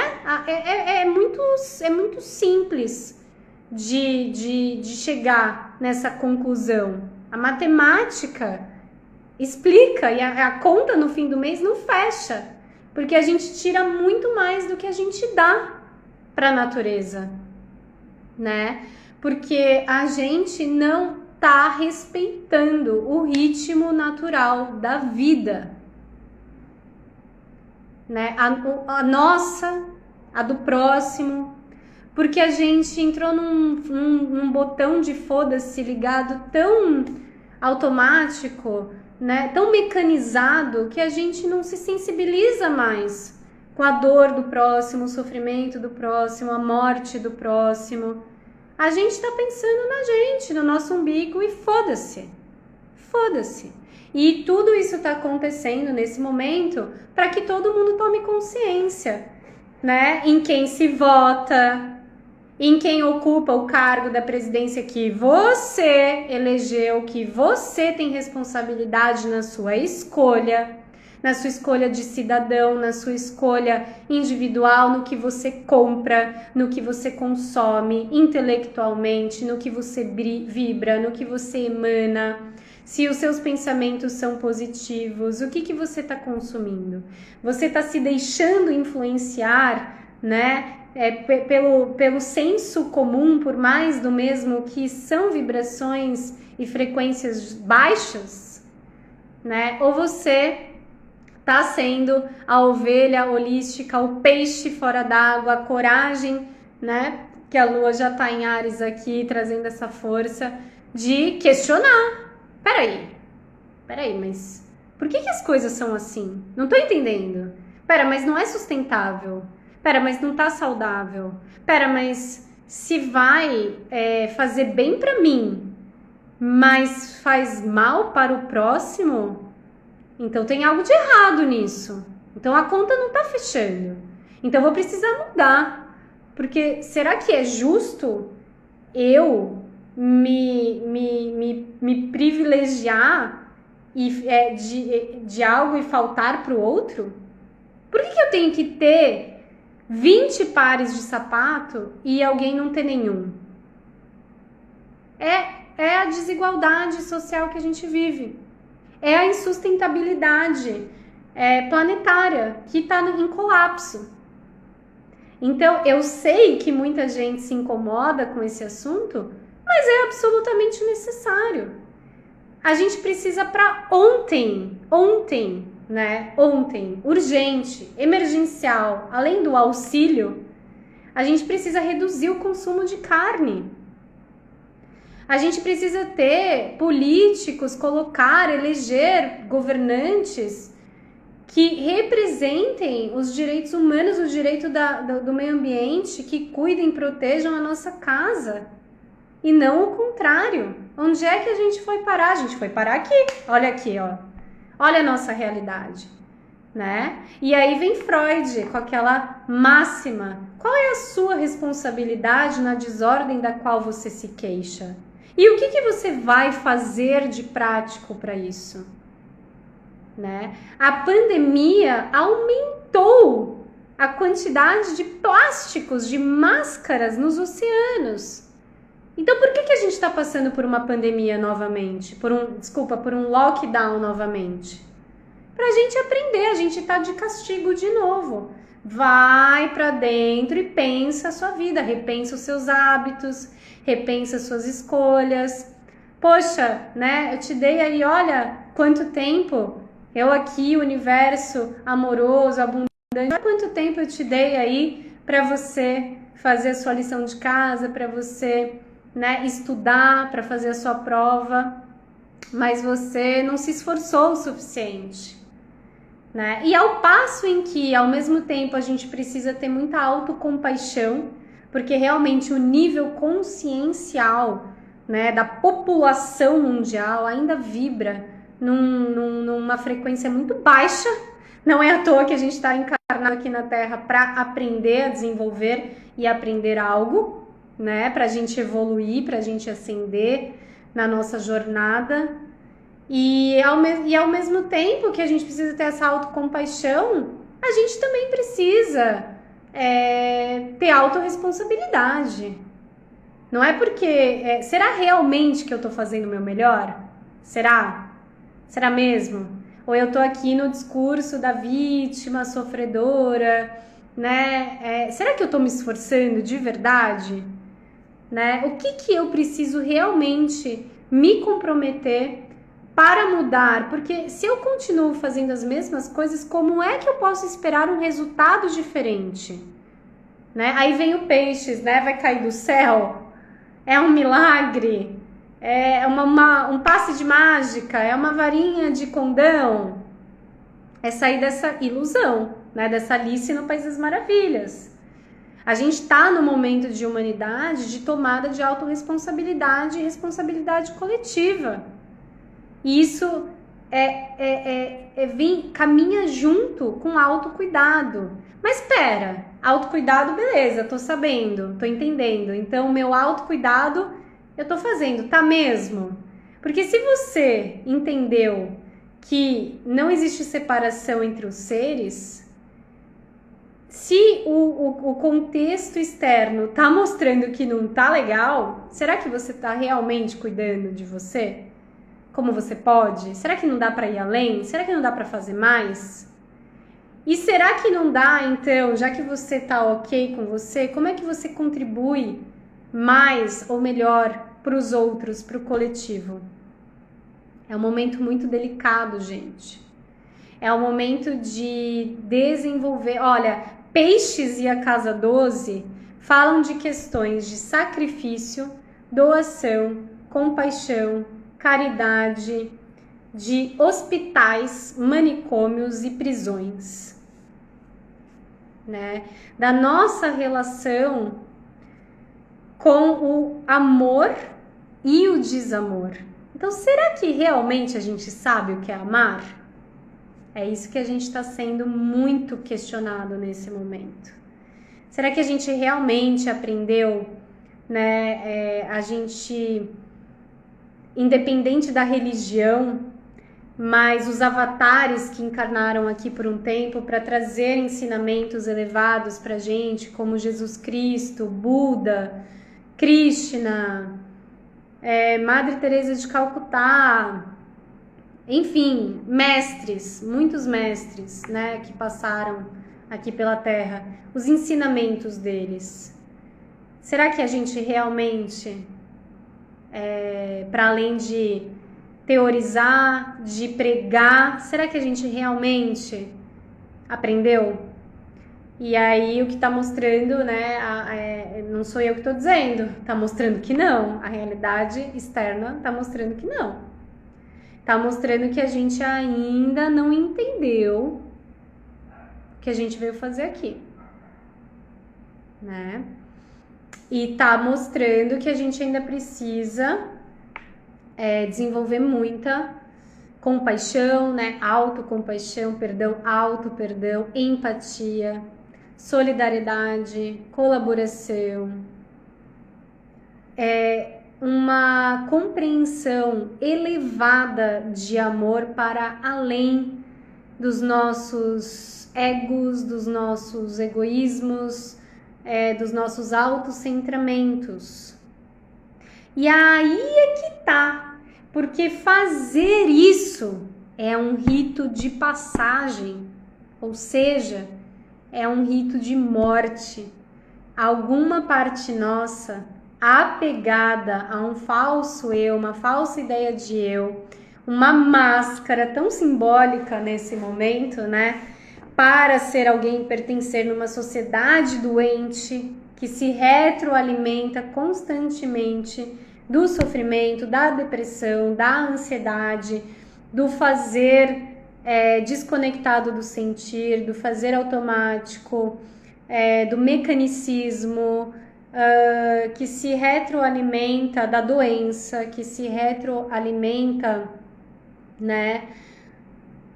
É muito simples de chegar nessa conclusão. A matemática explica e a conta no fim do mês não fecha, porque a gente tira muito mais do que a gente dá para a natureza, né? Porque a gente não tá respeitando o ritmo natural da vida, né? A nossa, a do próximo, porque a gente entrou num botão de foda-se ligado tão automático, né? Tão mecanizado, que a gente não se sensibiliza mais com a dor do próximo, o sofrimento do próximo, a morte do próximo. A gente tá pensando na gente, no nosso umbigo, e foda-se. Foda-se. E tudo isso tá acontecendo nesse momento para que todo mundo tome consciência, né? Em quem se vota, em quem ocupa o cargo da presidência que você elegeu, que você tem responsabilidade na sua escolha de cidadão, na sua escolha individual, no que você compra, no que você consome intelectualmente, no que você vibra, no que você emana, se os seus pensamentos são positivos, o que você está consumindo? Você está se deixando influenciar, né? Pelo senso comum, por mais do mesmo, que são vibrações e frequências baixas, né? Ou você tá sendo a ovelha holística, o peixe fora d'água, a coragem, né? Que a lua já tá em Áries aqui, trazendo essa força de questionar. Peraí, mas por que as coisas são assim? Não tô entendendo. Mas não é sustentável. Mas não tá saudável. Mas se vai fazer bem pra mim, mas faz mal para o próximo, então tem algo de errado nisso. Então a conta não tá fechando. Então eu vou precisar mudar. Porque será que é justo eu me privilegiar de algo e faltar para o outro? Por que eu tenho que ter 20 pares de sapato e alguém não ter nenhum? É a desigualdade social que a gente vive. É a insustentabilidade planetária que está em colapso. Então, eu sei que muita gente se incomoda com esse assunto, mas é absolutamente necessário. A gente precisa para ontem, né? Ontem, urgente, emergencial, além do auxílio, a gente precisa reduzir o consumo de carne. A gente precisa ter políticos, eleger governantes que representem os direitos humanos, o direito do meio ambiente, que cuidem, protejam a nossa casa. E não o contrário. Onde é que a gente foi parar? A gente foi parar aqui. Olha aqui, ó. Olha a nossa realidade, né? E aí vem Freud com aquela máxima. Qual é a sua responsabilidade na desordem da qual você se queixa? E o que você vai fazer de prático para isso? Né? A pandemia aumentou a quantidade de plásticos, de máscaras nos oceanos. Então, por que a gente está passando por uma pandemia novamente? Por um lockdown novamente? Para a gente aprender, a gente está de castigo de novo. Vai para dentro e pensa a sua vida, repensa os seus hábitos, repensa as suas escolhas. Poxa, né? Eu te dei aí, olha, quanto tempo eu aqui, universo amoroso, abundante, olha quanto tempo eu te dei aí para você fazer a sua lição de casa, para você, né, estudar, para fazer a sua prova, mas você não se esforçou o suficiente, né? E ao passo em que, ao mesmo tempo, a gente precisa ter muita autocompaixão, porque realmente o nível consciencial, né, da população mundial ainda vibra numa frequência muito baixa. Não é à toa que a gente está encarnado aqui na Terra para aprender a desenvolver e aprender algo, né, para a gente evoluir, para a gente ascender na nossa jornada. E ao mesmo tempo que a gente precisa ter essa autocompaixão, a gente também precisa ter autorresponsabilidade. Não é porque... será realmente que eu tô fazendo o meu melhor? Será? Será mesmo? Ou eu tô aqui no discurso da vítima, sofredora, né? Será que eu tô me esforçando de verdade? Né? O que eu preciso realmente me comprometer para mudar? Porque se eu continuo fazendo as mesmas coisas, como é que eu posso esperar um resultado diferente? Né? Aí vem o peixes, né? Vai cair do céu? É um milagre? É um passe de mágica? É uma varinha de condão? É sair dessa ilusão, né? Dessa Alice no País das Maravilhas. A gente está no momento de humanidade de tomada de autorresponsabilidade e responsabilidade coletiva. E isso caminha junto com autocuidado. Mas espera, autocuidado, beleza, tô sabendo, tô entendendo. Então, meu autocuidado eu tô fazendo, tá mesmo? Porque se você entendeu que não existe separação entre os seres, se o contexto externo tá mostrando que não tá legal, será que você tá realmente cuidando de você? Como você pode? Será que não dá para ir além? Será que não dá para fazer mais? E será que não dá, então, já que você tá ok com você, como é que você contribui mais ou melhor para os outros, para o coletivo? É um momento muito delicado, gente. É um momento de desenvolver. Olha, Peixes e a Casa 12 falam de questões de sacrifício, doação, compaixão, caridade, de hospitais, manicômios e prisões, né? Da nossa relação com o amor e o desamor. Então, será que realmente a gente sabe o que é amar? É isso que a gente está sendo muito questionado nesse momento. Será que a gente realmente aprendeu, né? A gente, independente da religião, mas os avatares que encarnaram aqui por um tempo para trazer ensinamentos elevados para a gente, como Jesus Cristo, Buda, Krishna, Madre Teresa de Calcutá, enfim, mestres, muitos mestres, né, que passaram aqui pela Terra, os ensinamentos deles. Será que a gente realmente, para além de teorizar, de pregar, será que a gente realmente aprendeu? E aí o que está mostrando, né, não sou eu que estou dizendo, está mostrando que não, a realidade externa está mostrando que não. Está mostrando que a gente ainda não entendeu o que a gente veio fazer aqui, né? E está mostrando que a gente ainda precisa desenvolver muita compaixão, né? Autocompaixão, perdão, auto-perdão, empatia, solidariedade, colaboração, uma compreensão elevada de amor para além dos nossos egos, dos nossos egoísmos, dos nossos autocentramentos. E aí é que tá, porque fazer isso é um rito de passagem, ou seja, é um rito de morte. Alguma parte nossa, apegada a um falso eu, uma falsa ideia de eu, uma máscara tão simbólica nesse momento, né? Para ser alguém, pertencer numa sociedade doente que se retroalimenta constantemente do sofrimento, da depressão, da ansiedade, do fazer desconectado do sentir, do fazer automático, do mecanicismo, que se retroalimenta da doença, que se retroalimenta, né,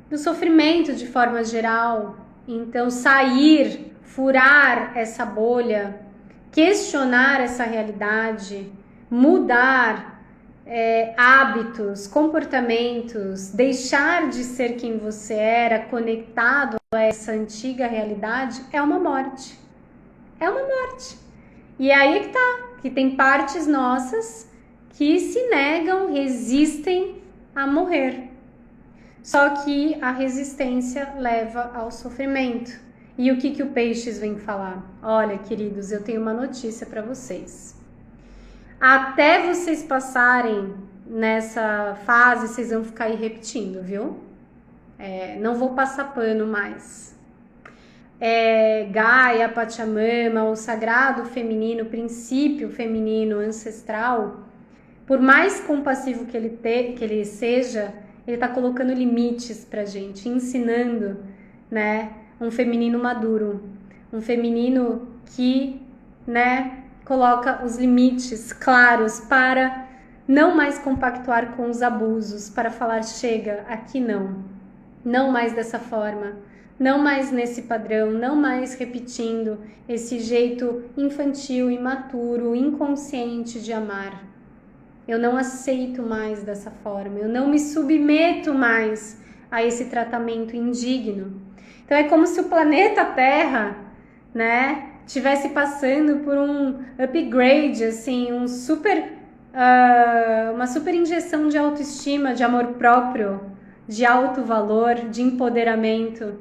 do sofrimento de forma geral. Então, sair, furar essa bolha, questionar essa realidade, mudar hábitos, comportamentos, deixar de ser quem você era, conectado a essa antiga realidade, é uma morte. É uma morte. E aí é que tá, que tem partes nossas que se negam, resistem a morrer. Só que a resistência leva ao sofrimento. E o que o Peixes vem falar? Olha, queridos, eu tenho uma notícia para vocês. Até vocês passarem nessa fase, vocês vão ficar aí repetindo, viu? Não vou passar pano mais. Gaia, Pachamama, o sagrado feminino, o princípio feminino ancestral, por mais compassivo que ele seja, ele está colocando limites pra gente, ensinando, né, um feminino maduro, um feminino que, né, coloca os limites claros para não mais compactuar com os abusos, para falar chega, aqui não mais dessa forma, não mais nesse padrão, não mais repetindo esse jeito infantil, imaturo, inconsciente de amar. Eu não aceito mais dessa forma, eu não me submeto mais a esse tratamento indigno. Então é como se o planeta Terra, né, estivesse passando por um upgrade, assim, uma super injeção de autoestima, de amor próprio, de alto valor, de empoderamento.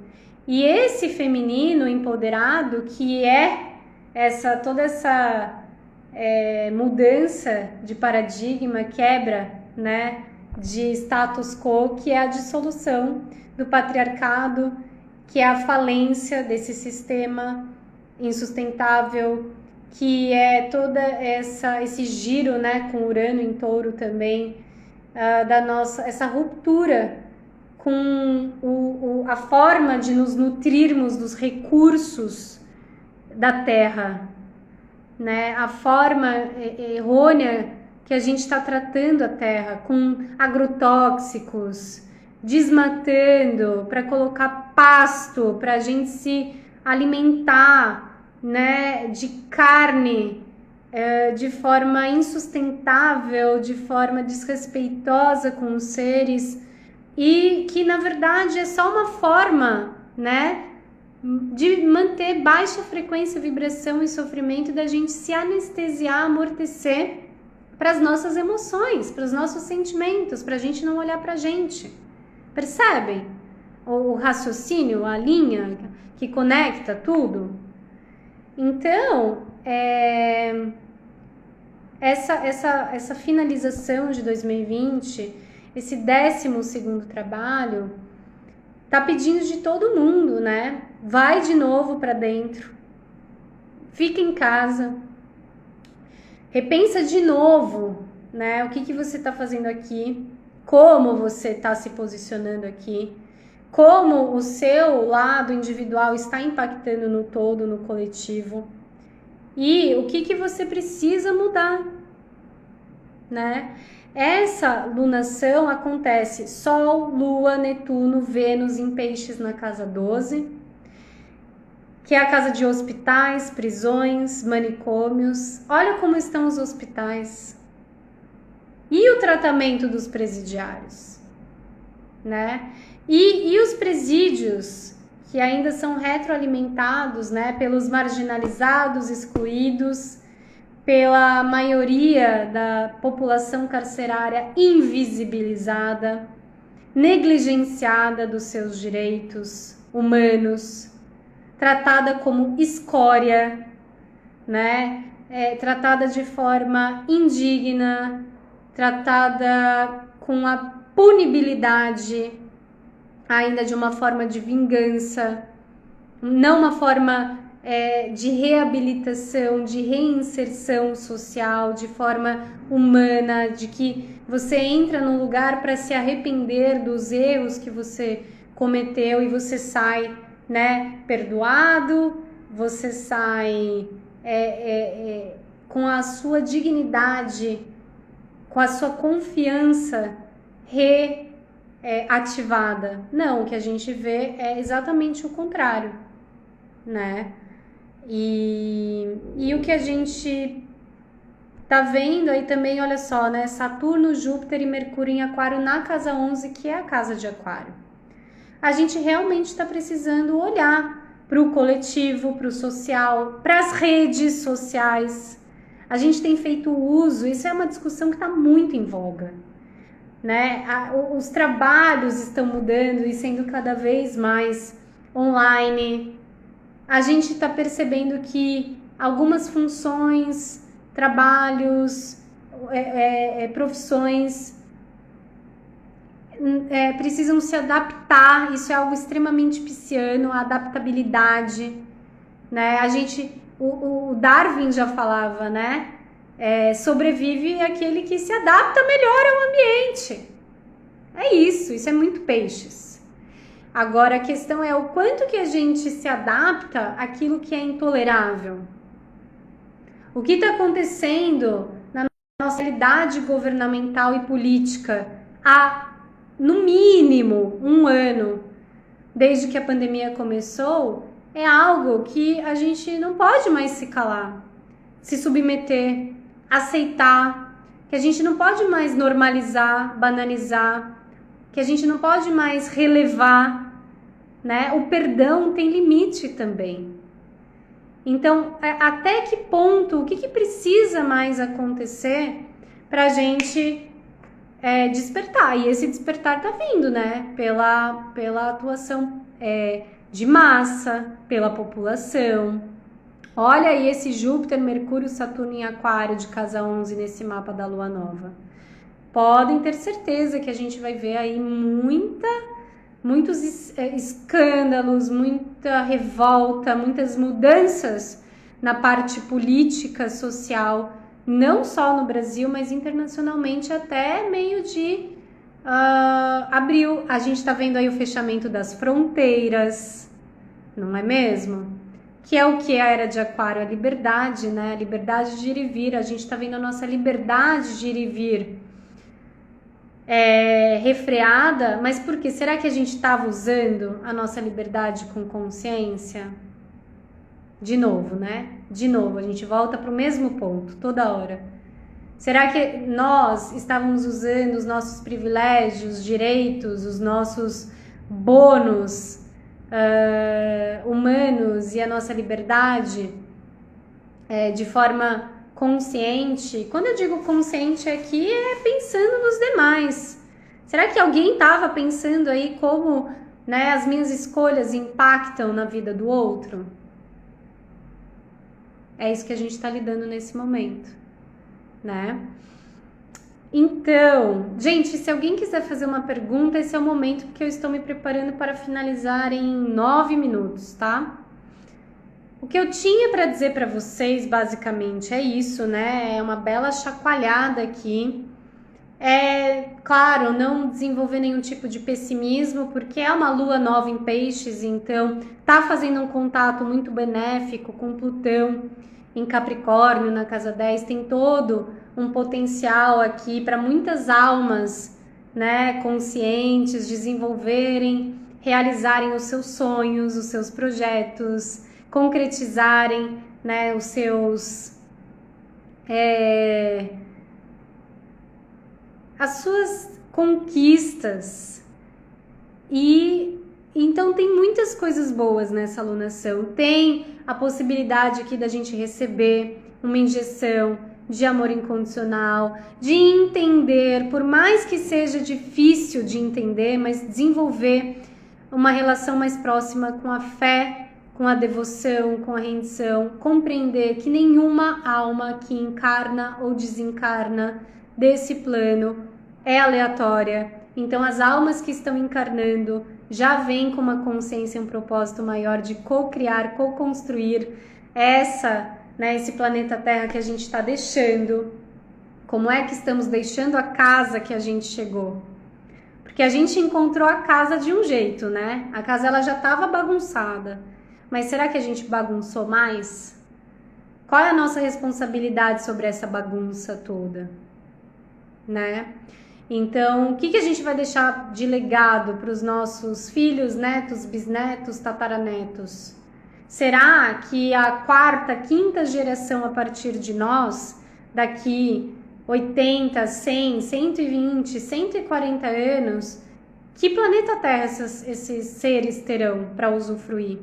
E esse feminino empoderado, que é toda essa mudança de paradigma, quebra, né, de status quo, que é a dissolução do patriarcado, que é a falência desse sistema insustentável, que é toda esse giro, né, com Urano em Touro também, essa ruptura com a forma de nos nutrirmos dos recursos da Terra, né? A forma errônea que a gente está tratando a Terra, com agrotóxicos, desmatando para colocar pasto, para a gente se alimentar, né, de carne de forma insustentável, de forma desrespeitosa com os seres, e que na verdade é só uma forma, né, de manter baixa frequência, vibração e sofrimento, da gente se anestesiar, amortecer para as nossas emoções, para os nossos sentimentos, para a gente não olhar para a gente. Percebem? O raciocínio, a linha que conecta tudo. Então, essa finalização de 2020, esse 12º trabalho, tá pedindo de todo mundo, né? Vai de novo para dentro, fica em casa, repensa de novo, né? O que você está fazendo aqui, como você está se posicionando aqui, como o seu lado individual está impactando no todo, no coletivo, e o que você precisa mudar, né? Essa lunação acontece Sol, Lua, Netuno, Vênus em Peixes na casa 12, que é a casa de hospitais, prisões, manicômios. Olha como estão os hospitais. E o tratamento dos presidiários, né? E os presídios, que ainda são retroalimentados, né, pelos marginalizados, excluídos, pela maioria da população carcerária invisibilizada, negligenciada dos seus direitos humanos, tratada como escória, né? Tratada de forma indigna, tratada com a punibilidade, ainda de uma forma de vingança, não uma forma de reabilitação, de reinserção social, de forma humana, de que você entra num lugar para se arrepender dos erros que você cometeu e você sai, né, perdoado, você sai com a sua dignidade, com a sua confiança ativada. Não, o que a gente vê é exatamente o contrário, né? E o que a gente tá vendo aí também, olha só, né? Saturno, Júpiter e Mercúrio em Aquário na casa 11, que é a casa de Aquário. A gente realmente está precisando olhar para o coletivo, para o social, para as redes sociais. A gente tem feito uso, isso é uma discussão que está muito em voga, né? Os trabalhos estão mudando e sendo cada vez mais online. A gente está percebendo que algumas funções, trabalhos, profissões precisam se adaptar. Isso é algo extremamente pisciano, a adaptabilidade, né? O Darwin já falava, né? Sobrevive aquele que se adapta melhor ao ambiente. Isso é muito Peixes. Agora a questão é o quanto que a gente se adapta àquilo que é intolerável. O que está acontecendo nossa realidade governamental e política há, no mínimo, 1 ano, desde que a pandemia começou, é algo que a gente não pode mais se calar, se submeter, aceitar, que a gente não pode mais normalizar, banalizar, que a gente não pode mais relevar, né? O perdão tem limite também. Então, até que ponto, o que precisa mais acontecer para a gente despertar? E esse despertar tá vindo, né? Pela atuação de massa, pela população. Olha aí esse Júpiter, Mercúrio, Saturno em Aquário de casa 11 nesse mapa da Lua Nova. Podem ter certeza que a gente vai ver aí muitos escândalos, muita revolta, muitas mudanças na parte política, social, não só no Brasil, mas internacionalmente até meio de abril. A gente está vendo aí o fechamento das fronteiras, não é mesmo? Que é o que a era de Aquário, a liberdade, né? A liberdade de ir e vir. A gente está vendo a nossa liberdade de ir e vir refreada, mas por quê? Será que a gente estava usando a nossa liberdade com consciência? De novo, né? De novo, a gente volta para o mesmo ponto, toda hora. Será que nós estávamos usando os nossos privilégios, direitos, os nossos bônus humanos e a nossa liberdade de forma consciente? Quando eu digo consciente aqui, é pensando nos demais. Será que alguém estava pensando aí como, né, as minhas escolhas impactam na vida do outro? É isso que a gente está lidando nesse momento, né? Então, gente, se alguém quiser fazer uma pergunta, esse é o momento porque eu estou me preparando para finalizar em 9 minutos, tá? O que eu tinha para dizer para vocês, basicamente, é isso, né? É uma bela chacoalhada aqui. Claro, não desenvolver nenhum tipo de pessimismo, porque é uma lua nova em peixes, então tá fazendo um contato muito benéfico com Plutão em Capricórnio, na casa 10, tem todo um potencial aqui para muitas almas, né, conscientes, desenvolverem, realizarem os seus sonhos, os seus projetos, concretizarem, né, os seus as suas conquistas. E então tem muitas coisas boas nessa alunação. Tem a possibilidade aqui da gente receber uma injeção de amor incondicional, de entender, por mais que seja difícil de entender, mas desenvolver uma relação mais próxima com a fé, com a devoção, com a rendição, compreender que nenhuma alma que encarna ou desencarna desse plano é aleatória. Então as almas que estão encarnando já vêm com uma consciência, um propósito maior de co-criar, co-construir esse planeta Terra que a gente está deixando. Como é que estamos deixando a casa que a gente chegou? Porque a gente encontrou a casa de um jeito, né? A casa ela já estava bagunçada. Mas será que a gente bagunçou mais? Qual é a nossa responsabilidade sobre essa bagunça toda? Né? Então, o que a gente vai deixar de legado para os nossos filhos, netos, bisnetos, tataranetos? Será que a quarta, quinta geração a partir de nós, daqui 80, 100, 120, 140 anos, que planeta Terra esses seres terão para usufruir?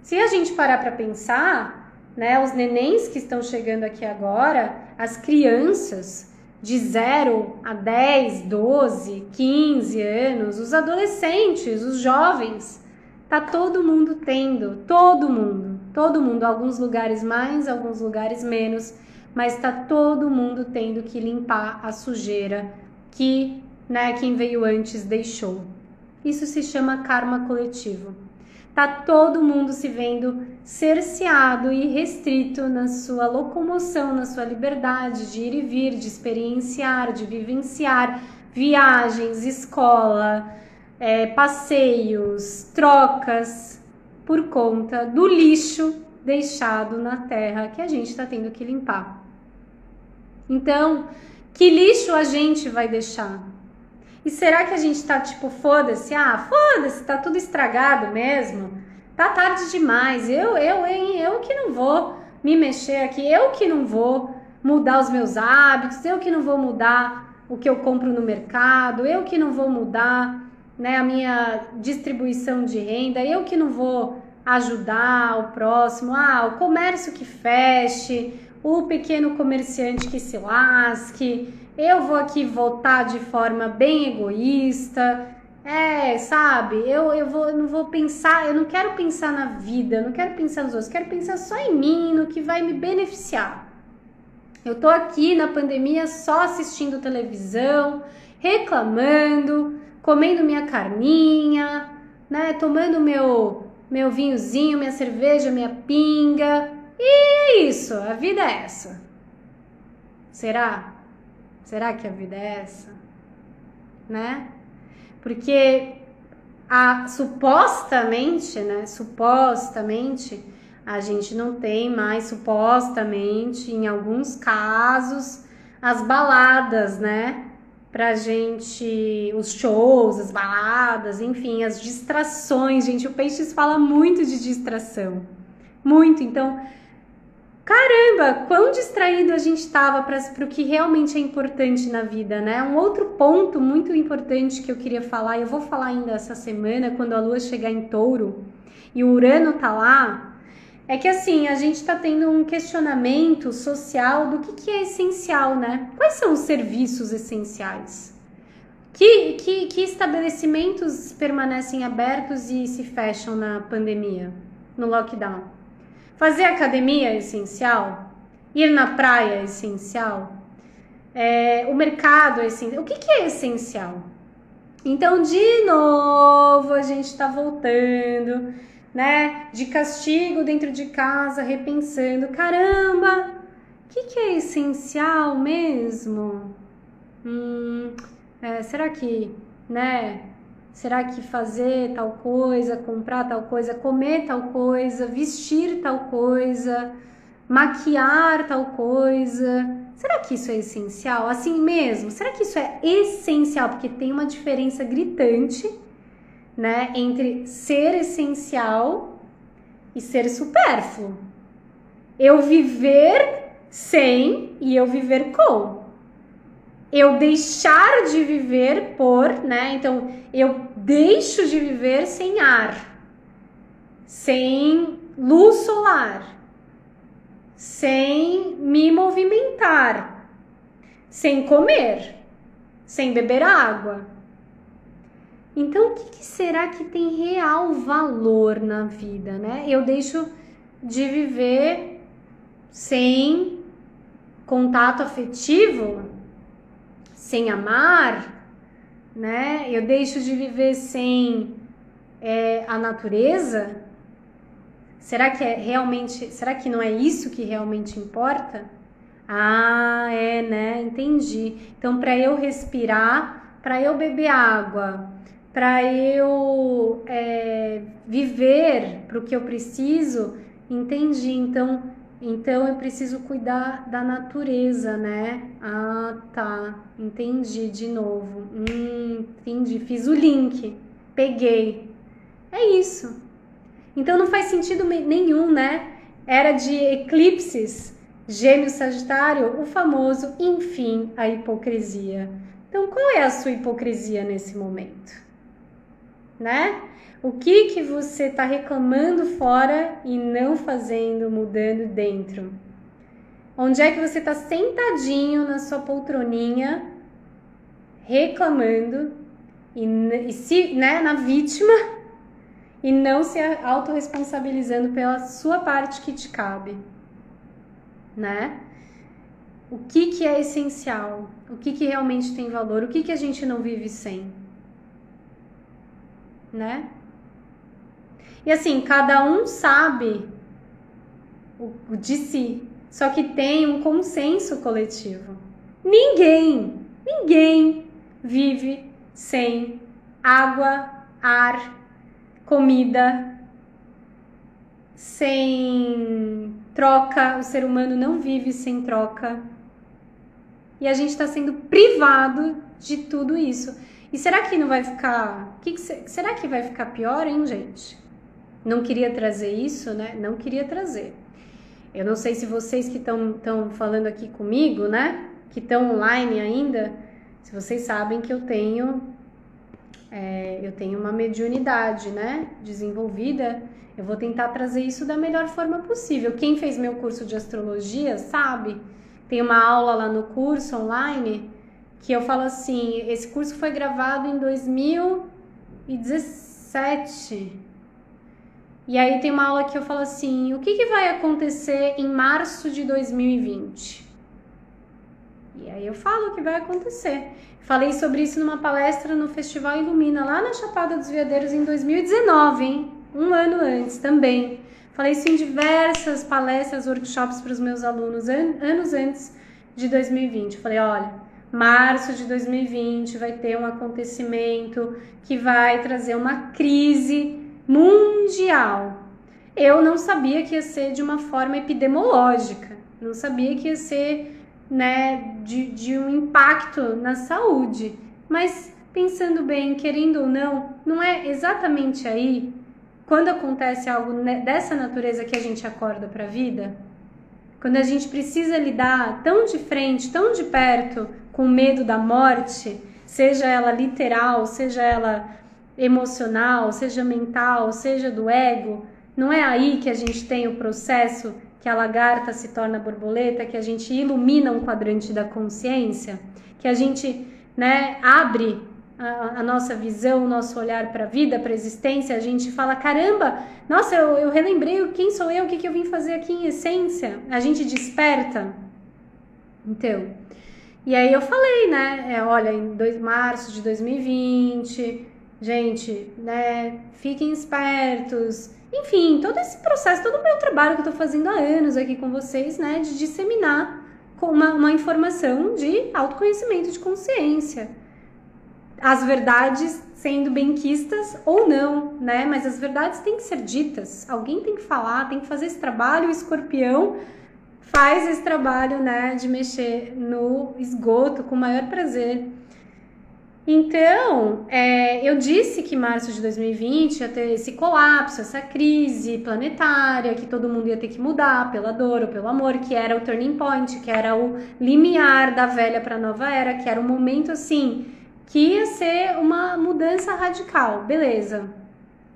Se a gente parar para pensar, né, os nenéns que estão chegando aqui agora, as crianças de 0 a 10, 12, 15 anos, os adolescentes, os jovens, tá todo mundo tendo, todo mundo, alguns lugares mais, alguns lugares menos, mas tá todo mundo tendo que limpar a sujeira que, né, quem veio antes deixou. Isso se chama karma coletivo. Tá todo mundo se vendo cerceado e restrito na sua locomoção, na sua liberdade de ir e vir, de experienciar, de vivenciar viagens, escola, passeios, trocas, por conta do lixo deixado na terra que a gente está tendo que limpar. Então, que lixo a gente vai deixar? E será que a gente tá tipo, foda-se, foda-se, tá tudo estragado mesmo? Tá tarde demais, eu que não vou me mexer aqui, eu que não vou mudar os meus hábitos, eu que não vou mudar o que eu compro no mercado, eu que não vou mudar, né, a minha distribuição de renda, eu que não vou ajudar o próximo, o comércio que feche, o pequeno comerciante que se lasque, eu vou aqui votar de forma bem egoísta, sabe, eu não vou pensar, eu não quero pensar na vida, eu não quero pensar nos outros, quero pensar só em mim, no que vai me beneficiar. Eu tô aqui na pandemia só assistindo televisão, reclamando, comendo minha carninha, né, tomando meu vinhozinho, minha cerveja, minha pinga, e é isso, a vida é essa. Será? Será que a vida é essa? Né? Porque supostamente, a gente não tem mais, supostamente, em alguns casos, as baladas, né? Pra gente, os shows, as baladas, enfim, as distrações, gente. O Peixes fala muito de distração. Muito, então, caramba, quão distraído a gente estava para o que realmente é importante na vida, né? Um outro ponto muito importante que eu queria falar, e eu vou falar ainda essa semana, quando a Lua chegar em Touro e o Urano tá lá, é que assim, a gente tá tendo um questionamento social do que é essencial, né? Quais são os serviços essenciais? Que estabelecimentos permanecem abertos e se fecham na pandemia, no lockdown? Fazer academia é essencial? Ir na praia é essencial? O mercado é essencial? O que é essencial? Então, de novo, a gente está voltando, né? De castigo dentro de casa, repensando. Caramba, o que é essencial mesmo? Será que, né? Será que fazer tal coisa, comprar tal coisa, comer tal coisa, vestir tal coisa, maquiar tal coisa, será que isso é essencial? Assim mesmo? Será que isso é essencial? Porque tem uma diferença gritante, né, entre ser essencial e ser supérfluo. Eu viver sem e eu viver com. Eu deixar de viver por, né? Então, eu deixo de viver sem ar, sem luz solar, sem me movimentar, sem comer, sem beber água. Então, o que será que tem real valor na vida, né? Eu deixo de viver sem contato afetivo, sem amar, né? Eu deixo de viver sem a natureza? Será que não é isso que realmente importa? Né? Entendi. Então, para eu respirar, para eu beber água, para eu viver para o que eu preciso, entendi. Então eu preciso cuidar da natureza, né? Tá. Entendi de novo. Entendi. Fiz o link. Peguei. É isso. Então não faz sentido nenhum, né? Era de eclipses, Gêmeos, Sagitário, o famoso, enfim, a hipocrisia. Então qual é a sua hipocrisia nesse momento? Né? O que você está reclamando fora e não fazendo, mudando dentro? Onde é que você está sentadinho na sua poltroninha, reclamando e se, né, na vítima e não se autorresponsabilizando pela sua parte que te cabe, né? O que é essencial? O que realmente tem valor? O que a gente não vive sem? Né? E assim, cada um sabe o de si, só que tem um consenso coletivo. Ninguém vive sem água, ar, comida, sem troca. O ser humano não vive sem troca. e a gente está sendo privado de tudo isso. E será que não vai ficar... será que vai ficar pior, hein, gente? Não queria trazer isso, né? Não queria trazer. Eu não sei se vocês que estão falando aqui comigo, né? Que estão online ainda, se vocês sabem que eu tenho uma mediunidade, né? Desenvolvida. Eu vou tentar trazer isso da melhor forma possível. Quem fez meu curso de astrologia sabe. Tem uma aula lá no curso online que eu falo assim, esse curso foi gravado em 2017. E aí tem uma aula que eu falo assim, o que vai acontecer em março de 2020? E aí eu falo o que vai acontecer. Falei sobre isso numa palestra no Festival Ilumina, lá na Chapada dos Veadeiros em 2019, hein? Um ano antes também. Falei isso em diversas palestras, workshops para os meus alunos, anos antes de 2020. Falei, olha, março de 2020 vai ter um acontecimento que vai trazer uma crise mundial. Eu não sabia que ia ser de uma forma epidemiológica, não sabia que ia ser, né, de um impacto na saúde, mas pensando bem, querendo ou não, não é exatamente aí, quando acontece algo dessa natureza, que a gente acorda para a vida? Quando a gente precisa lidar tão de frente, tão de perto com o medo da morte, seja ela literal, seja ela emocional, seja mental, seja do ego, não é aí que a gente tem o processo que a lagarta se torna borboleta, que a gente ilumina um quadrante da consciência, que a gente, né, abre a nossa visão, o nosso olhar para a vida, para a existência, a gente fala, caramba, nossa, eu relembrei quem sou eu, o que eu vim fazer aqui em essência, a gente desperta. Então, e aí eu falei, né, olha, em março de 2020... Gente, né, fiquem espertos. Enfim, todo esse processo, todo o meu trabalho que eu tô fazendo há anos aqui com vocês, né, de disseminar uma informação de autoconhecimento, de consciência. As verdades sendo benquistas ou não, né, mas as verdades têm que ser ditas. Alguém tem que falar, tem que fazer esse trabalho. O escorpião faz esse trabalho, né, de mexer no esgoto com o maior prazer. Então, eu disse que março de 2020 ia ter esse colapso, essa crise planetária, que todo mundo ia ter que mudar pela dor ou pelo amor, que era o turning point, que era o limiar da velha para a nova era, que era um momento assim, que ia ser uma mudança radical, beleza.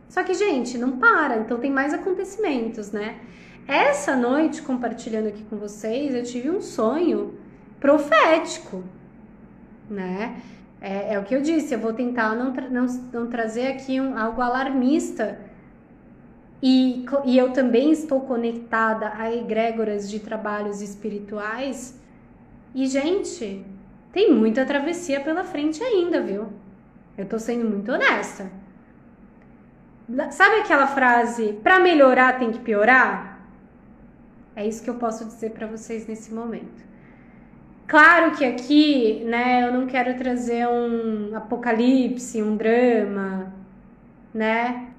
Só que, gente, não para, então tem mais acontecimentos, né? Essa noite, compartilhando aqui com vocês, eu tive um sonho profético, né? É o que eu disse, eu vou tentar não trazer aqui algo alarmista. E eu também estou conectada a egrégoras de trabalhos espirituais. E, gente, tem muita travessia pela frente ainda, viu? Eu tô sendo muito honesta. Sabe aquela frase, pra melhorar tem que piorar? É isso que eu posso dizer pra vocês nesse momento. Claro que aqui, né, eu não quero trazer um apocalipse, um drama, né?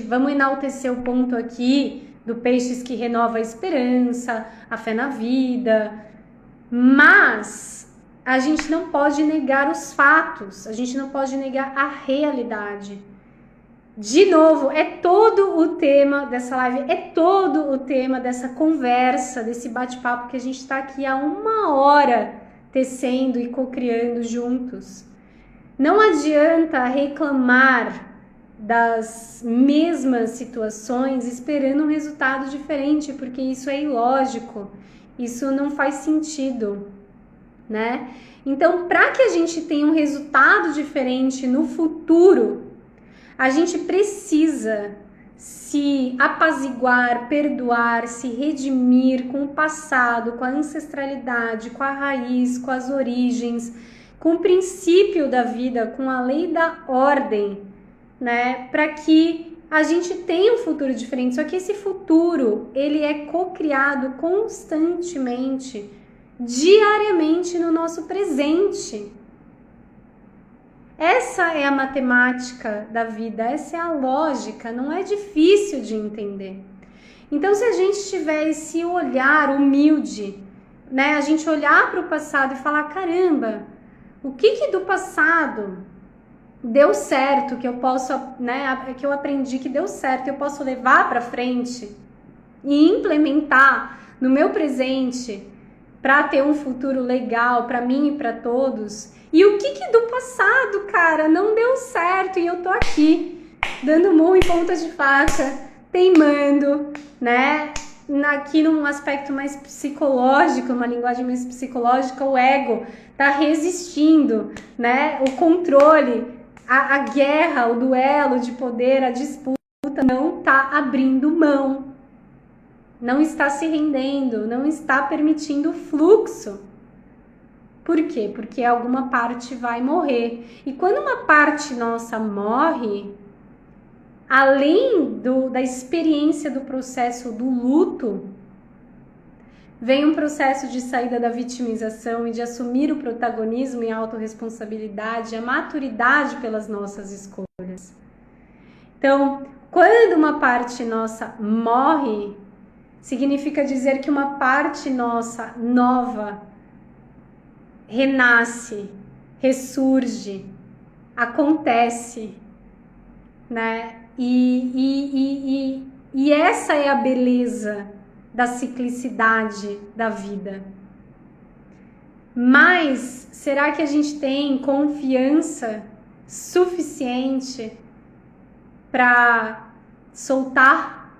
Vamos enaltecer o ponto aqui do Peixes que renova a esperança, a fé na vida, mas a gente não pode negar os fatos, a gente não pode negar a realidade. De novo, é todo o tema dessa live, é todo o tema dessa conversa, desse bate-papo que a gente está aqui há 1 hora tecendo e co-criando juntos. Não adianta reclamar das mesmas situações esperando um resultado diferente, porque isso é ilógico, isso não faz sentido, né? Então, para que a gente tenha um resultado diferente no futuro, a gente precisa se apaziguar, perdoar, se redimir com o passado, com a ancestralidade, com a raiz, com as origens, com o princípio da vida, com a lei da ordem, né? Para que a gente tenha um futuro diferente. Só que esse futuro, ele é co-criado constantemente, diariamente no nosso presente. Essa é a matemática da vida, essa é a lógica, não é difícil de entender. Então, se a gente tiver esse olhar humilde, né, a gente olhar para o passado e falar, caramba, o que do passado deu certo, que eu posso, né, que eu aprendi que deu certo, eu posso levar para frente e implementar no meu presente para ter um futuro legal para mim e para todos. E o que do passado, cara, não deu certo e eu tô aqui dando murro em ponta de faca, teimando, né? Aqui num aspecto mais psicológico, uma linguagem mais psicológica, o ego tá resistindo, né? O controle, a guerra, o duelo de poder, a disputa não tá abrindo mão, não está se rendendo, não está permitindo o fluxo. Por quê? Porque alguma parte vai morrer. E quando uma parte nossa morre, além da experiência do processo do luto, vem um processo de saída da vitimização e de assumir o protagonismo e a autorresponsabilidade, a maturidade pelas nossas escolhas. Então, quando uma parte nossa morre, significa dizer que uma parte nossa nova renasce, ressurge, acontece, né? E essa é a beleza da ciclicidade da vida. Mas será que a gente tem confiança suficiente para soltar,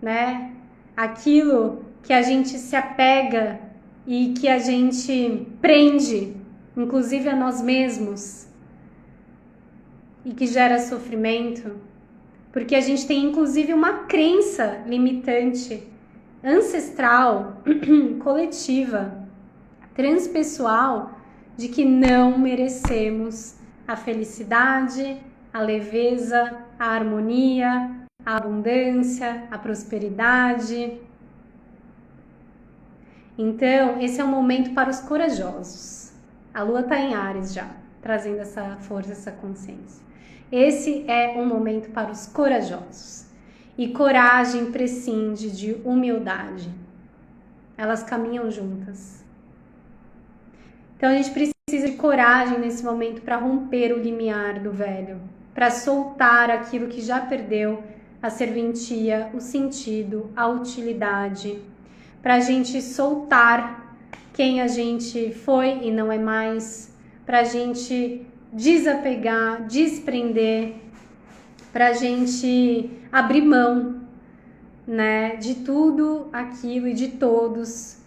né, aquilo que a gente se apega e que a gente prende, inclusive a nós mesmos, e que gera sofrimento? Porque a gente tem inclusive uma crença limitante ancestral, coletiva, transpessoal, de que não merecemos a felicidade, a leveza, a harmonia, a abundância, a prosperidade. Então, esse é um momento para os corajosos. A Lua está em Áries já, trazendo essa força, essa consciência. Esse é um momento para os corajosos. E coragem prescinde de humildade. Elas caminham juntas. Então, a gente precisa de coragem nesse momento para romper o limiar do velho, para soltar aquilo que já perdeu a serventia, o sentido, a utilidade, para a gente soltar quem a gente foi e não é mais, para a gente desapegar, desprender, para a gente abrir mão, né, de tudo aquilo e de todos,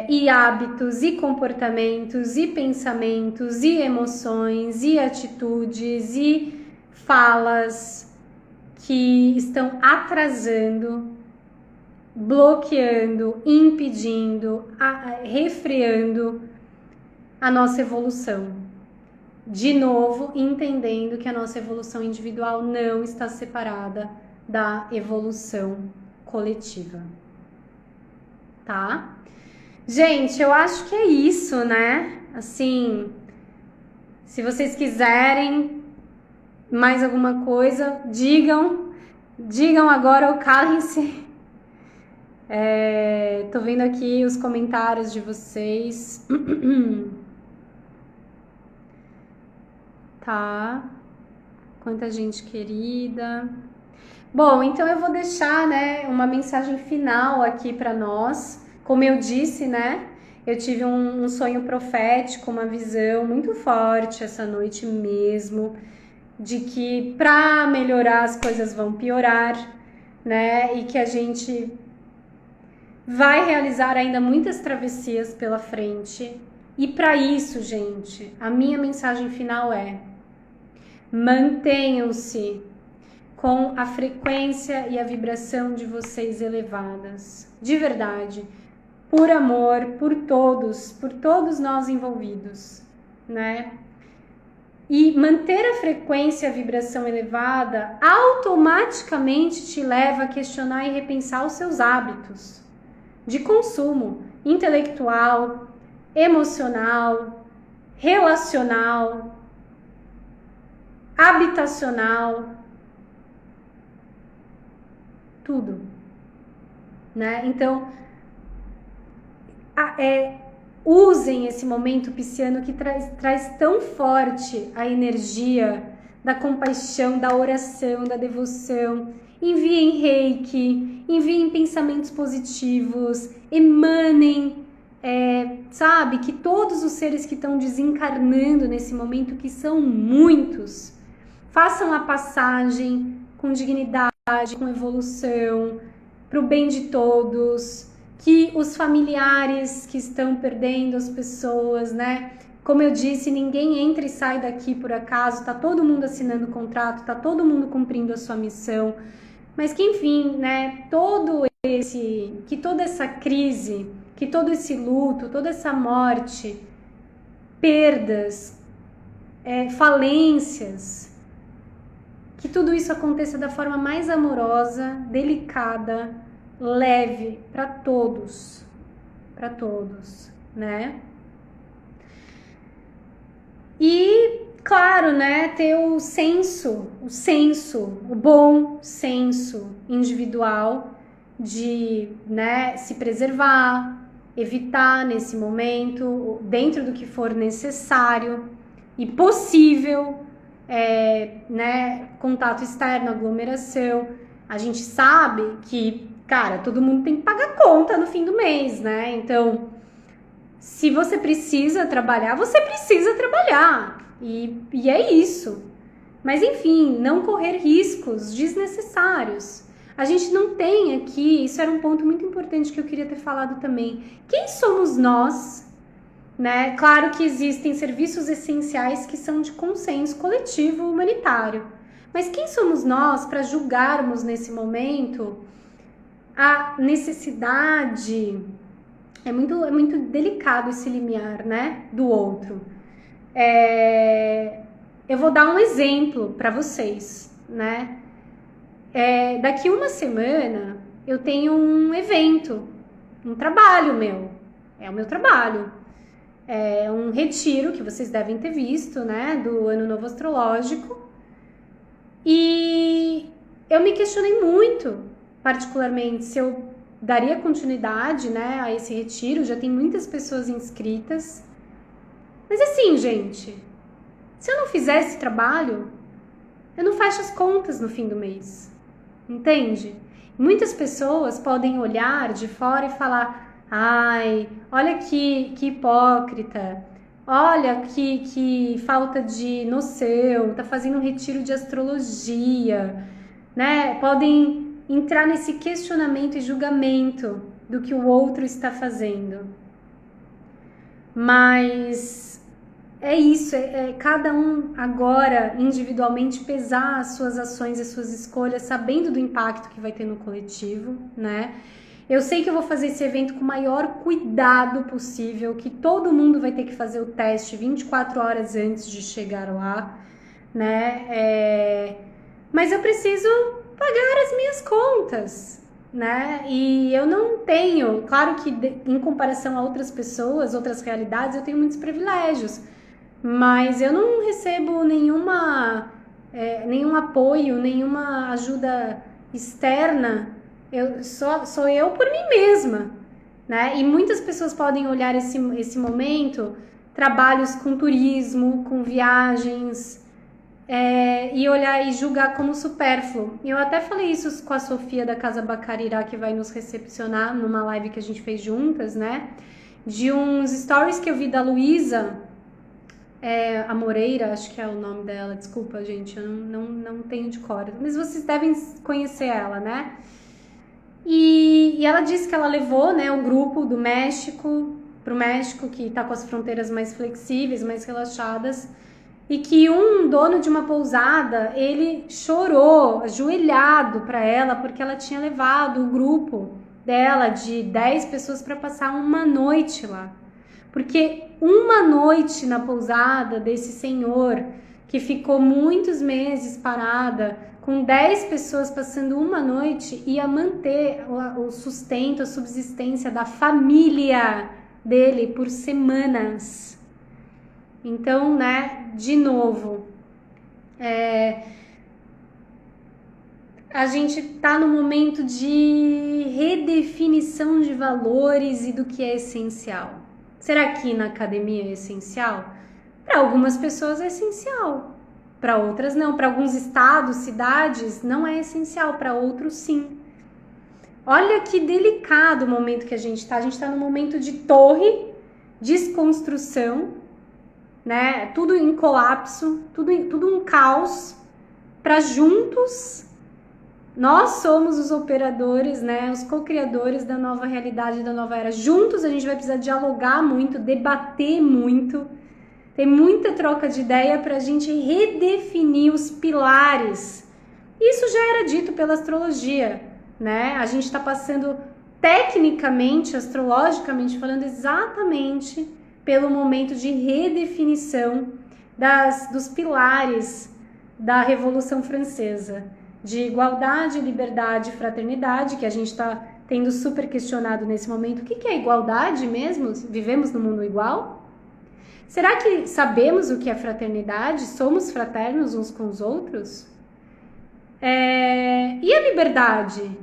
e hábitos, e comportamentos, e pensamentos, e emoções, e atitudes, e falas que estão atrasando, bloqueando, impedindo, refreando a nossa evolução. De novo, entendendo que a nossa evolução individual não está separada da evolução coletiva. Tá? Gente, eu acho que é isso, né? Assim, se vocês quiserem mais alguma coisa, digam agora ou calem-se. Tô vendo aqui os comentários de vocês. Tá? Quanta gente querida. Bom, então eu vou deixar, né, uma mensagem final aqui para nós. Como eu disse, né, eu tive um sonho profético, uma visão muito forte essa noite mesmo, de que para melhorar as coisas vão piorar, né, e que a gente vai realizar ainda muitas travessias pela frente. E para isso, gente, a minha mensagem final é: mantenham-se com a frequência e a vibração de vocês elevadas, de verdade, por amor, por todos nós envolvidos, né? E manter a frequência e a vibração elevada automaticamente te leva a questionar e repensar os seus hábitos de consumo intelectual, emocional, relacional, habitacional, tudo. né? Então, usem esse momento pisciano que traz tão forte a energia da compaixão, da oração, da devoção. Enviem reiki, enviem pensamentos positivos, emanem, sabe, que todos os seres que estão desencarnando nesse momento, que são muitos, façam a passagem com dignidade, com evolução, para o bem de todos, que os familiares que estão perdendo as pessoas, né? Como eu disse, ninguém entra e sai daqui por acaso, tá todo mundo assinando contrato, tá todo mundo cumprindo a sua missão, mas que enfim, né? Que toda essa crise, que todo esse luto, toda essa morte, perdas, falências, que tudo isso aconteça da forma mais amorosa, delicada, leve para todos, né? E, claro, né, ter o bom senso individual de, né, se preservar, evitar nesse momento, dentro do que for necessário e possível, né, contato externo, aglomeração. A gente sabe que, cara, todo mundo tem que pagar conta no fim do mês, né? Então, se você precisa trabalhar, você precisa trabalhar. E é isso. Mas, enfim, não correr riscos desnecessários. A gente não tem aqui, isso era um ponto muito importante que eu queria ter falado também. Quem somos nós? Né? Claro que existem serviços essenciais que são de consenso coletivo humanitário. Mas quem somos nós para julgarmos nesse momento a necessidade? É muito delicado esse limiar, né, do outro. Eu vou dar um exemplo para vocês, né? Daqui uma semana eu tenho um evento, um trabalho meu. É o meu trabalho. É um retiro que vocês devem ter visto, né, do Ano Novo Astrológico. E eu me questionei muito, particularmente, se eu daria continuidade, né, a esse retiro. Já tem muitas pessoas inscritas. Mas assim, gente, se eu não fizer esse trabalho, eu não fecho as contas no fim do mês. Entende? Muitas pessoas podem olhar de fora e falar: ai, olha que hipócrita, olha que falta de noção, tá fazendo um retiro de astrologia, né? Podem entrar nesse questionamento e julgamento do que o outro está fazendo. Mas é isso, cada um agora individualmente pesar as suas ações e suas escolhas, sabendo do impacto que vai ter no coletivo, né? Eu sei que eu vou fazer esse evento com o maior cuidado possível, que todo mundo vai ter que fazer o teste 24 horas antes de chegar lá, né? Mas eu preciso pagar as minhas contas, né? E eu não tenho, claro que em comparação a outras pessoas, outras realidades, eu tenho muitos privilégios, mas eu não recebo nenhum apoio, nenhuma ajuda externa. Sou eu por mim mesma, né? E muitas pessoas podem olhar esse momento, trabalhos com turismo, com viagens, e olhar e julgar como supérfluo. Eu até falei isso com a Sofia da Casa Bacarirá, que vai nos recepcionar numa live que a gente fez juntas, né? De uns stories que eu vi da Luísa, a Moreira, acho que é o nome dela, desculpa, gente, eu não tenho de cor, mas vocês devem conhecer ela, né? E ela disse que ela levou, né, o grupo do México para o México, que está com as fronteiras mais flexíveis, mais relaxadas, e que um dono de uma pousada, ele chorou ajoelhado para ela porque ela tinha levado o grupo dela de 10 pessoas para passar uma noite lá. Porque uma noite na pousada desse senhor, que ficou muitos meses parada, com 10 pessoas passando uma noite, ia manter o sustento, a subsistência da família dele por semanas. Então, né, de novo, a gente está no momento de redefinição de valores e do que é essencial. Será que na academia é essencial? Para algumas pessoas é essencial, para outras não. Para alguns estados, cidades, não é essencial, para outros sim. Olha que delicado o momento que a gente está. A gente está no momento de torre, desconstrução, né? Tudo em colapso, tudo um caos, para juntos nós somos os operadores, né? Os co-criadores da nova realidade, da nova era. Juntos a gente vai precisar dialogar muito, debater muito. Tem muita troca de ideia para a gente redefinir os pilares. Isso já era dito pela astrologia, né? A gente está passando tecnicamente, astrologicamente falando, exatamente pelo momento de redefinição dos pilares da Revolução Francesa, de igualdade, liberdade e fraternidade, que a gente está tendo super questionado nesse momento. O que é igualdade mesmo? Vivemos no mundo igual? Será que sabemos o que é fraternidade? Somos fraternos uns com os outros? E a liberdade?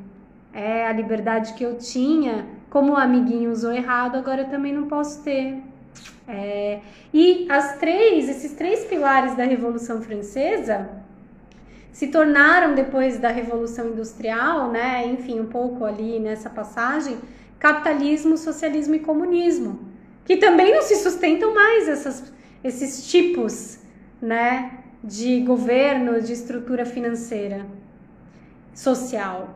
A liberdade que eu tinha, como o amiguinho usou errado, agora eu também não posso ter. E esses três pilares da Revolução Francesa se tornaram, depois da Revolução Industrial, né, enfim, um pouco ali nessa passagem, capitalismo, socialismo e comunismo, que também não se sustentam mais esses tipos, né, de governo, de estrutura financeira, social.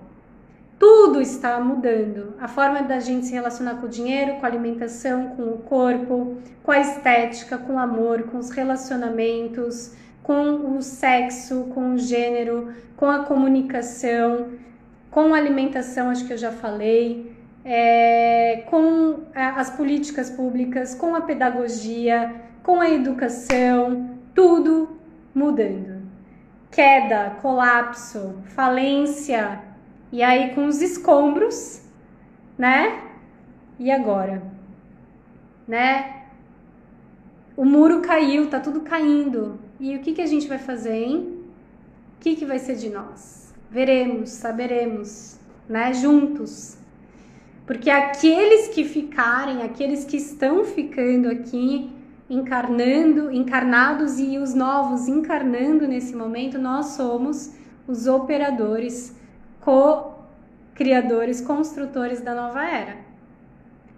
Tudo está mudando. A forma da gente se relacionar com o dinheiro, com a alimentação, com o corpo, com a estética, com o amor, com os relacionamentos, com o sexo, com o gênero, com a comunicação, com a alimentação, acho que eu já falei, com as políticas públicas, com a pedagogia, com a educação, tudo mudando. Queda, colapso, falência, e aí com os escombros, né? E agora? Né? O muro caiu, tá tudo caindo. E o que a gente vai fazer, hein? O que vai ser de nós? Veremos, saberemos, né? Juntos. Porque aqueles que ficarem, aqueles que estão ficando aqui, encarnados e os novos encarnando nesse momento, nós somos os operadores, co-criadores, construtores da nova era.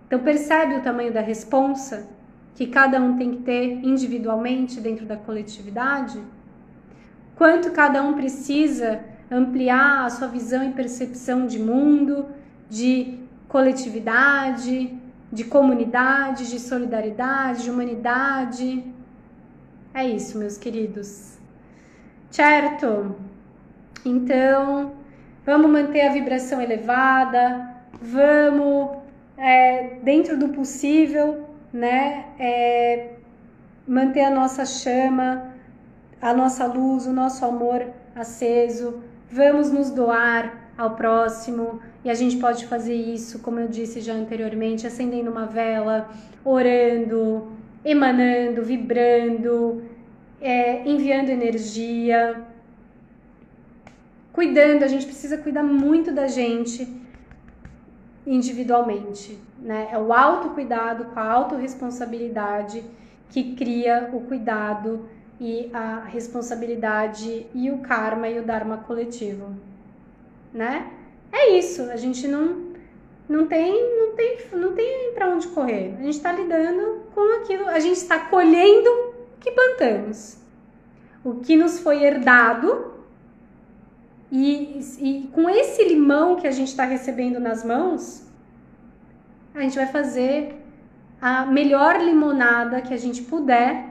Então percebe o tamanho da responsa que cada um tem que ter individualmente dentro da coletividade? Quanto cada um precisa ampliar a sua visão e percepção de mundo, de coletividade, de comunidade, de solidariedade, de humanidade. É isso, meus queridos. Certo? Então, vamos manter a vibração elevada, vamos, dentro do possível, né, manter a nossa chama, a nossa luz, o nosso amor aceso. Vamos nos doar ao próximo, e a gente pode fazer isso, como eu disse já anteriormente, acendendo uma vela, orando, emanando, vibrando, enviando energia, cuidando. A gente precisa cuidar muito da gente individualmente, né? É o autocuidado com a autorresponsabilidade que cria o cuidado e a responsabilidade e o karma e o dharma coletivo, né? É isso, a gente não tem para onde correr. A gente está lidando com aquilo, a gente está colhendo o que plantamos, o que nos foi herdado, e com esse limão que a gente está recebendo nas mãos, a gente vai fazer a melhor limonada que a gente puder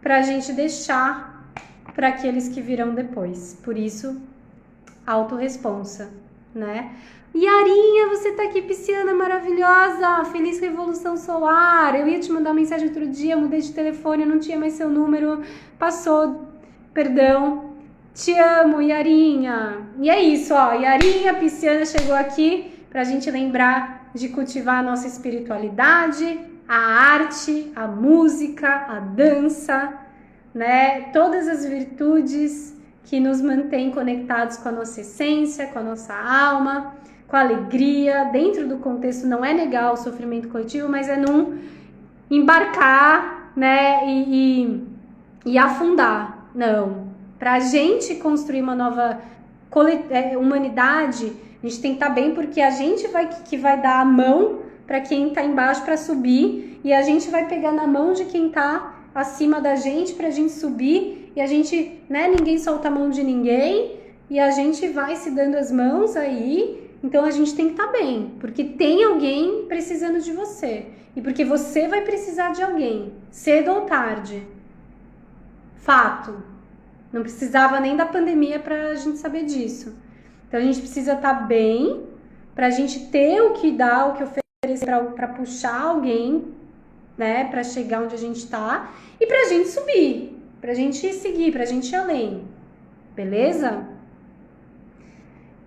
para a gente deixar para aqueles que virão depois. Por isso, autorresponsa, né? Yarinha, você tá aqui, pisciana maravilhosa, feliz revolução solar. Eu ia te mandar uma mensagem outro dia, mudei de telefone, eu não tinha mais seu número, passou, perdão. Te amo, Yarinha. E é isso, ó, Yarinha, pisciana, chegou aqui pra gente lembrar de cultivar a nossa espiritualidade, a arte, a música, a dança, né? Todas as virtudes que nos mantém conectados com a nossa essência, com a nossa alma, com a alegria. Dentro do contexto, não é negar o sofrimento coletivo, mas é não embarcar, né, e afundar. Não. Para a gente construir uma nova humanidade, a gente tem que estar bem, porque a gente que vai dar a mão para quem está embaixo para subir, e a gente vai pegar na mão de quem está acima da gente para a gente subir, e a gente, né, ninguém solta a mão de ninguém, e a gente vai se dando as mãos aí. Então a gente tem que estar bem, porque tem alguém precisando de você, e porque você vai precisar de alguém, cedo ou tarde. Fato. Não precisava nem da pandemia para a gente saber disso. Então a gente precisa estar bem, para a gente ter o que dar, o que oferecer, para puxar alguém, né, para chegar onde a gente está, e para a gente subir, para a gente seguir, para a gente ir além. Beleza?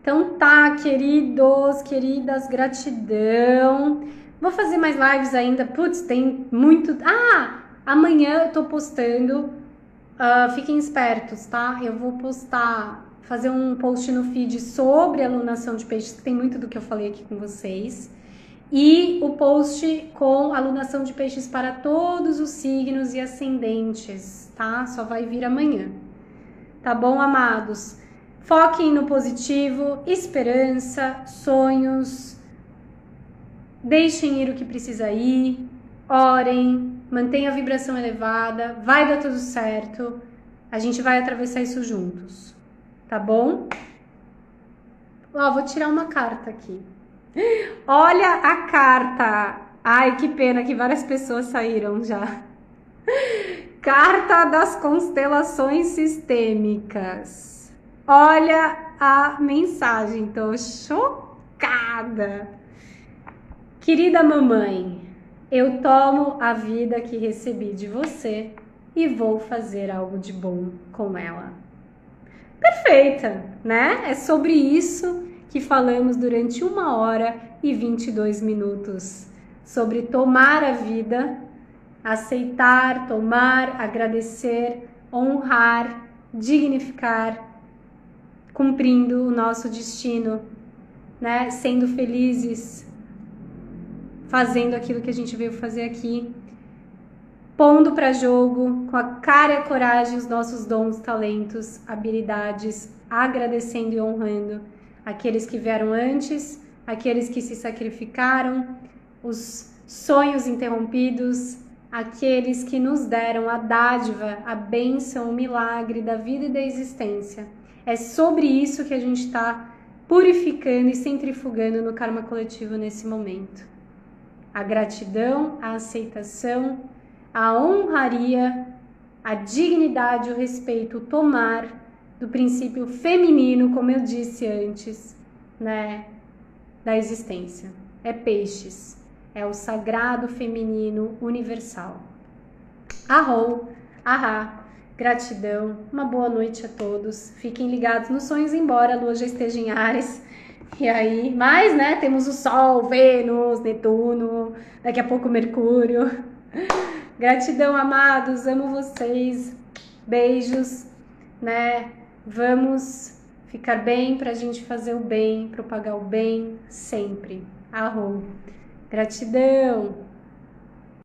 Então tá, queridos, queridas, gratidão. Vou fazer mais lives ainda. Putz, tem muito... amanhã eu tô postando. Fiquem espertos, tá? Eu vou fazer um post no feed sobre alunação de peixes, que tem muito do que eu falei aqui com vocês. E o post com alunação de peixes para todos os signos e ascendentes, tá? Só vai vir amanhã. Tá bom, amados? Foquem no positivo, esperança, sonhos. Deixem ir o que precisa ir. Orem, mantenha a vibração elevada. Vai dar tudo certo. A gente vai atravessar isso juntos. Tá bom? Vou tirar uma carta aqui. Olha a carta. Ai, que pena que várias pessoas saíram já. Carta das constelações sistêmicas. Olha a mensagem, tô chocada. Querida mamãe, eu tomo a vida que recebi de você e vou fazer algo de bom com ela. Perfeita, né? É sobre isso que falamos durante 1h22, sobre tomar a vida, aceitar, tomar, agradecer, honrar, dignificar, cumprindo o nosso destino, né? Sendo felizes, fazendo aquilo que a gente veio fazer aqui, pondo para jogo com a cara e a coragem os nossos dons, talentos, habilidades, agradecendo e honrando aqueles que vieram antes, aqueles que se sacrificaram, os sonhos interrompidos, aqueles que nos deram a dádiva, a bênção, o milagre da vida e da existência. É sobre isso que a gente está purificando e centrifugando no karma coletivo nesse momento. A gratidão, a aceitação, a honraria, a dignidade, o respeito, o tomar do princípio feminino, como eu disse antes, né, da existência. É peixes, é o sagrado feminino universal. Arro, ahá. Gratidão, uma boa noite a todos. Fiquem ligados nos sonhos, embora a lua já esteja em Áries. E aí, mas, né, temos o Sol, Vênus, Netuno, daqui a pouco Mercúrio. Gratidão, amados, amo vocês. Beijos, né? Vamos ficar bem pra gente fazer o bem, propagar o bem sempre. Arro. Gratidão.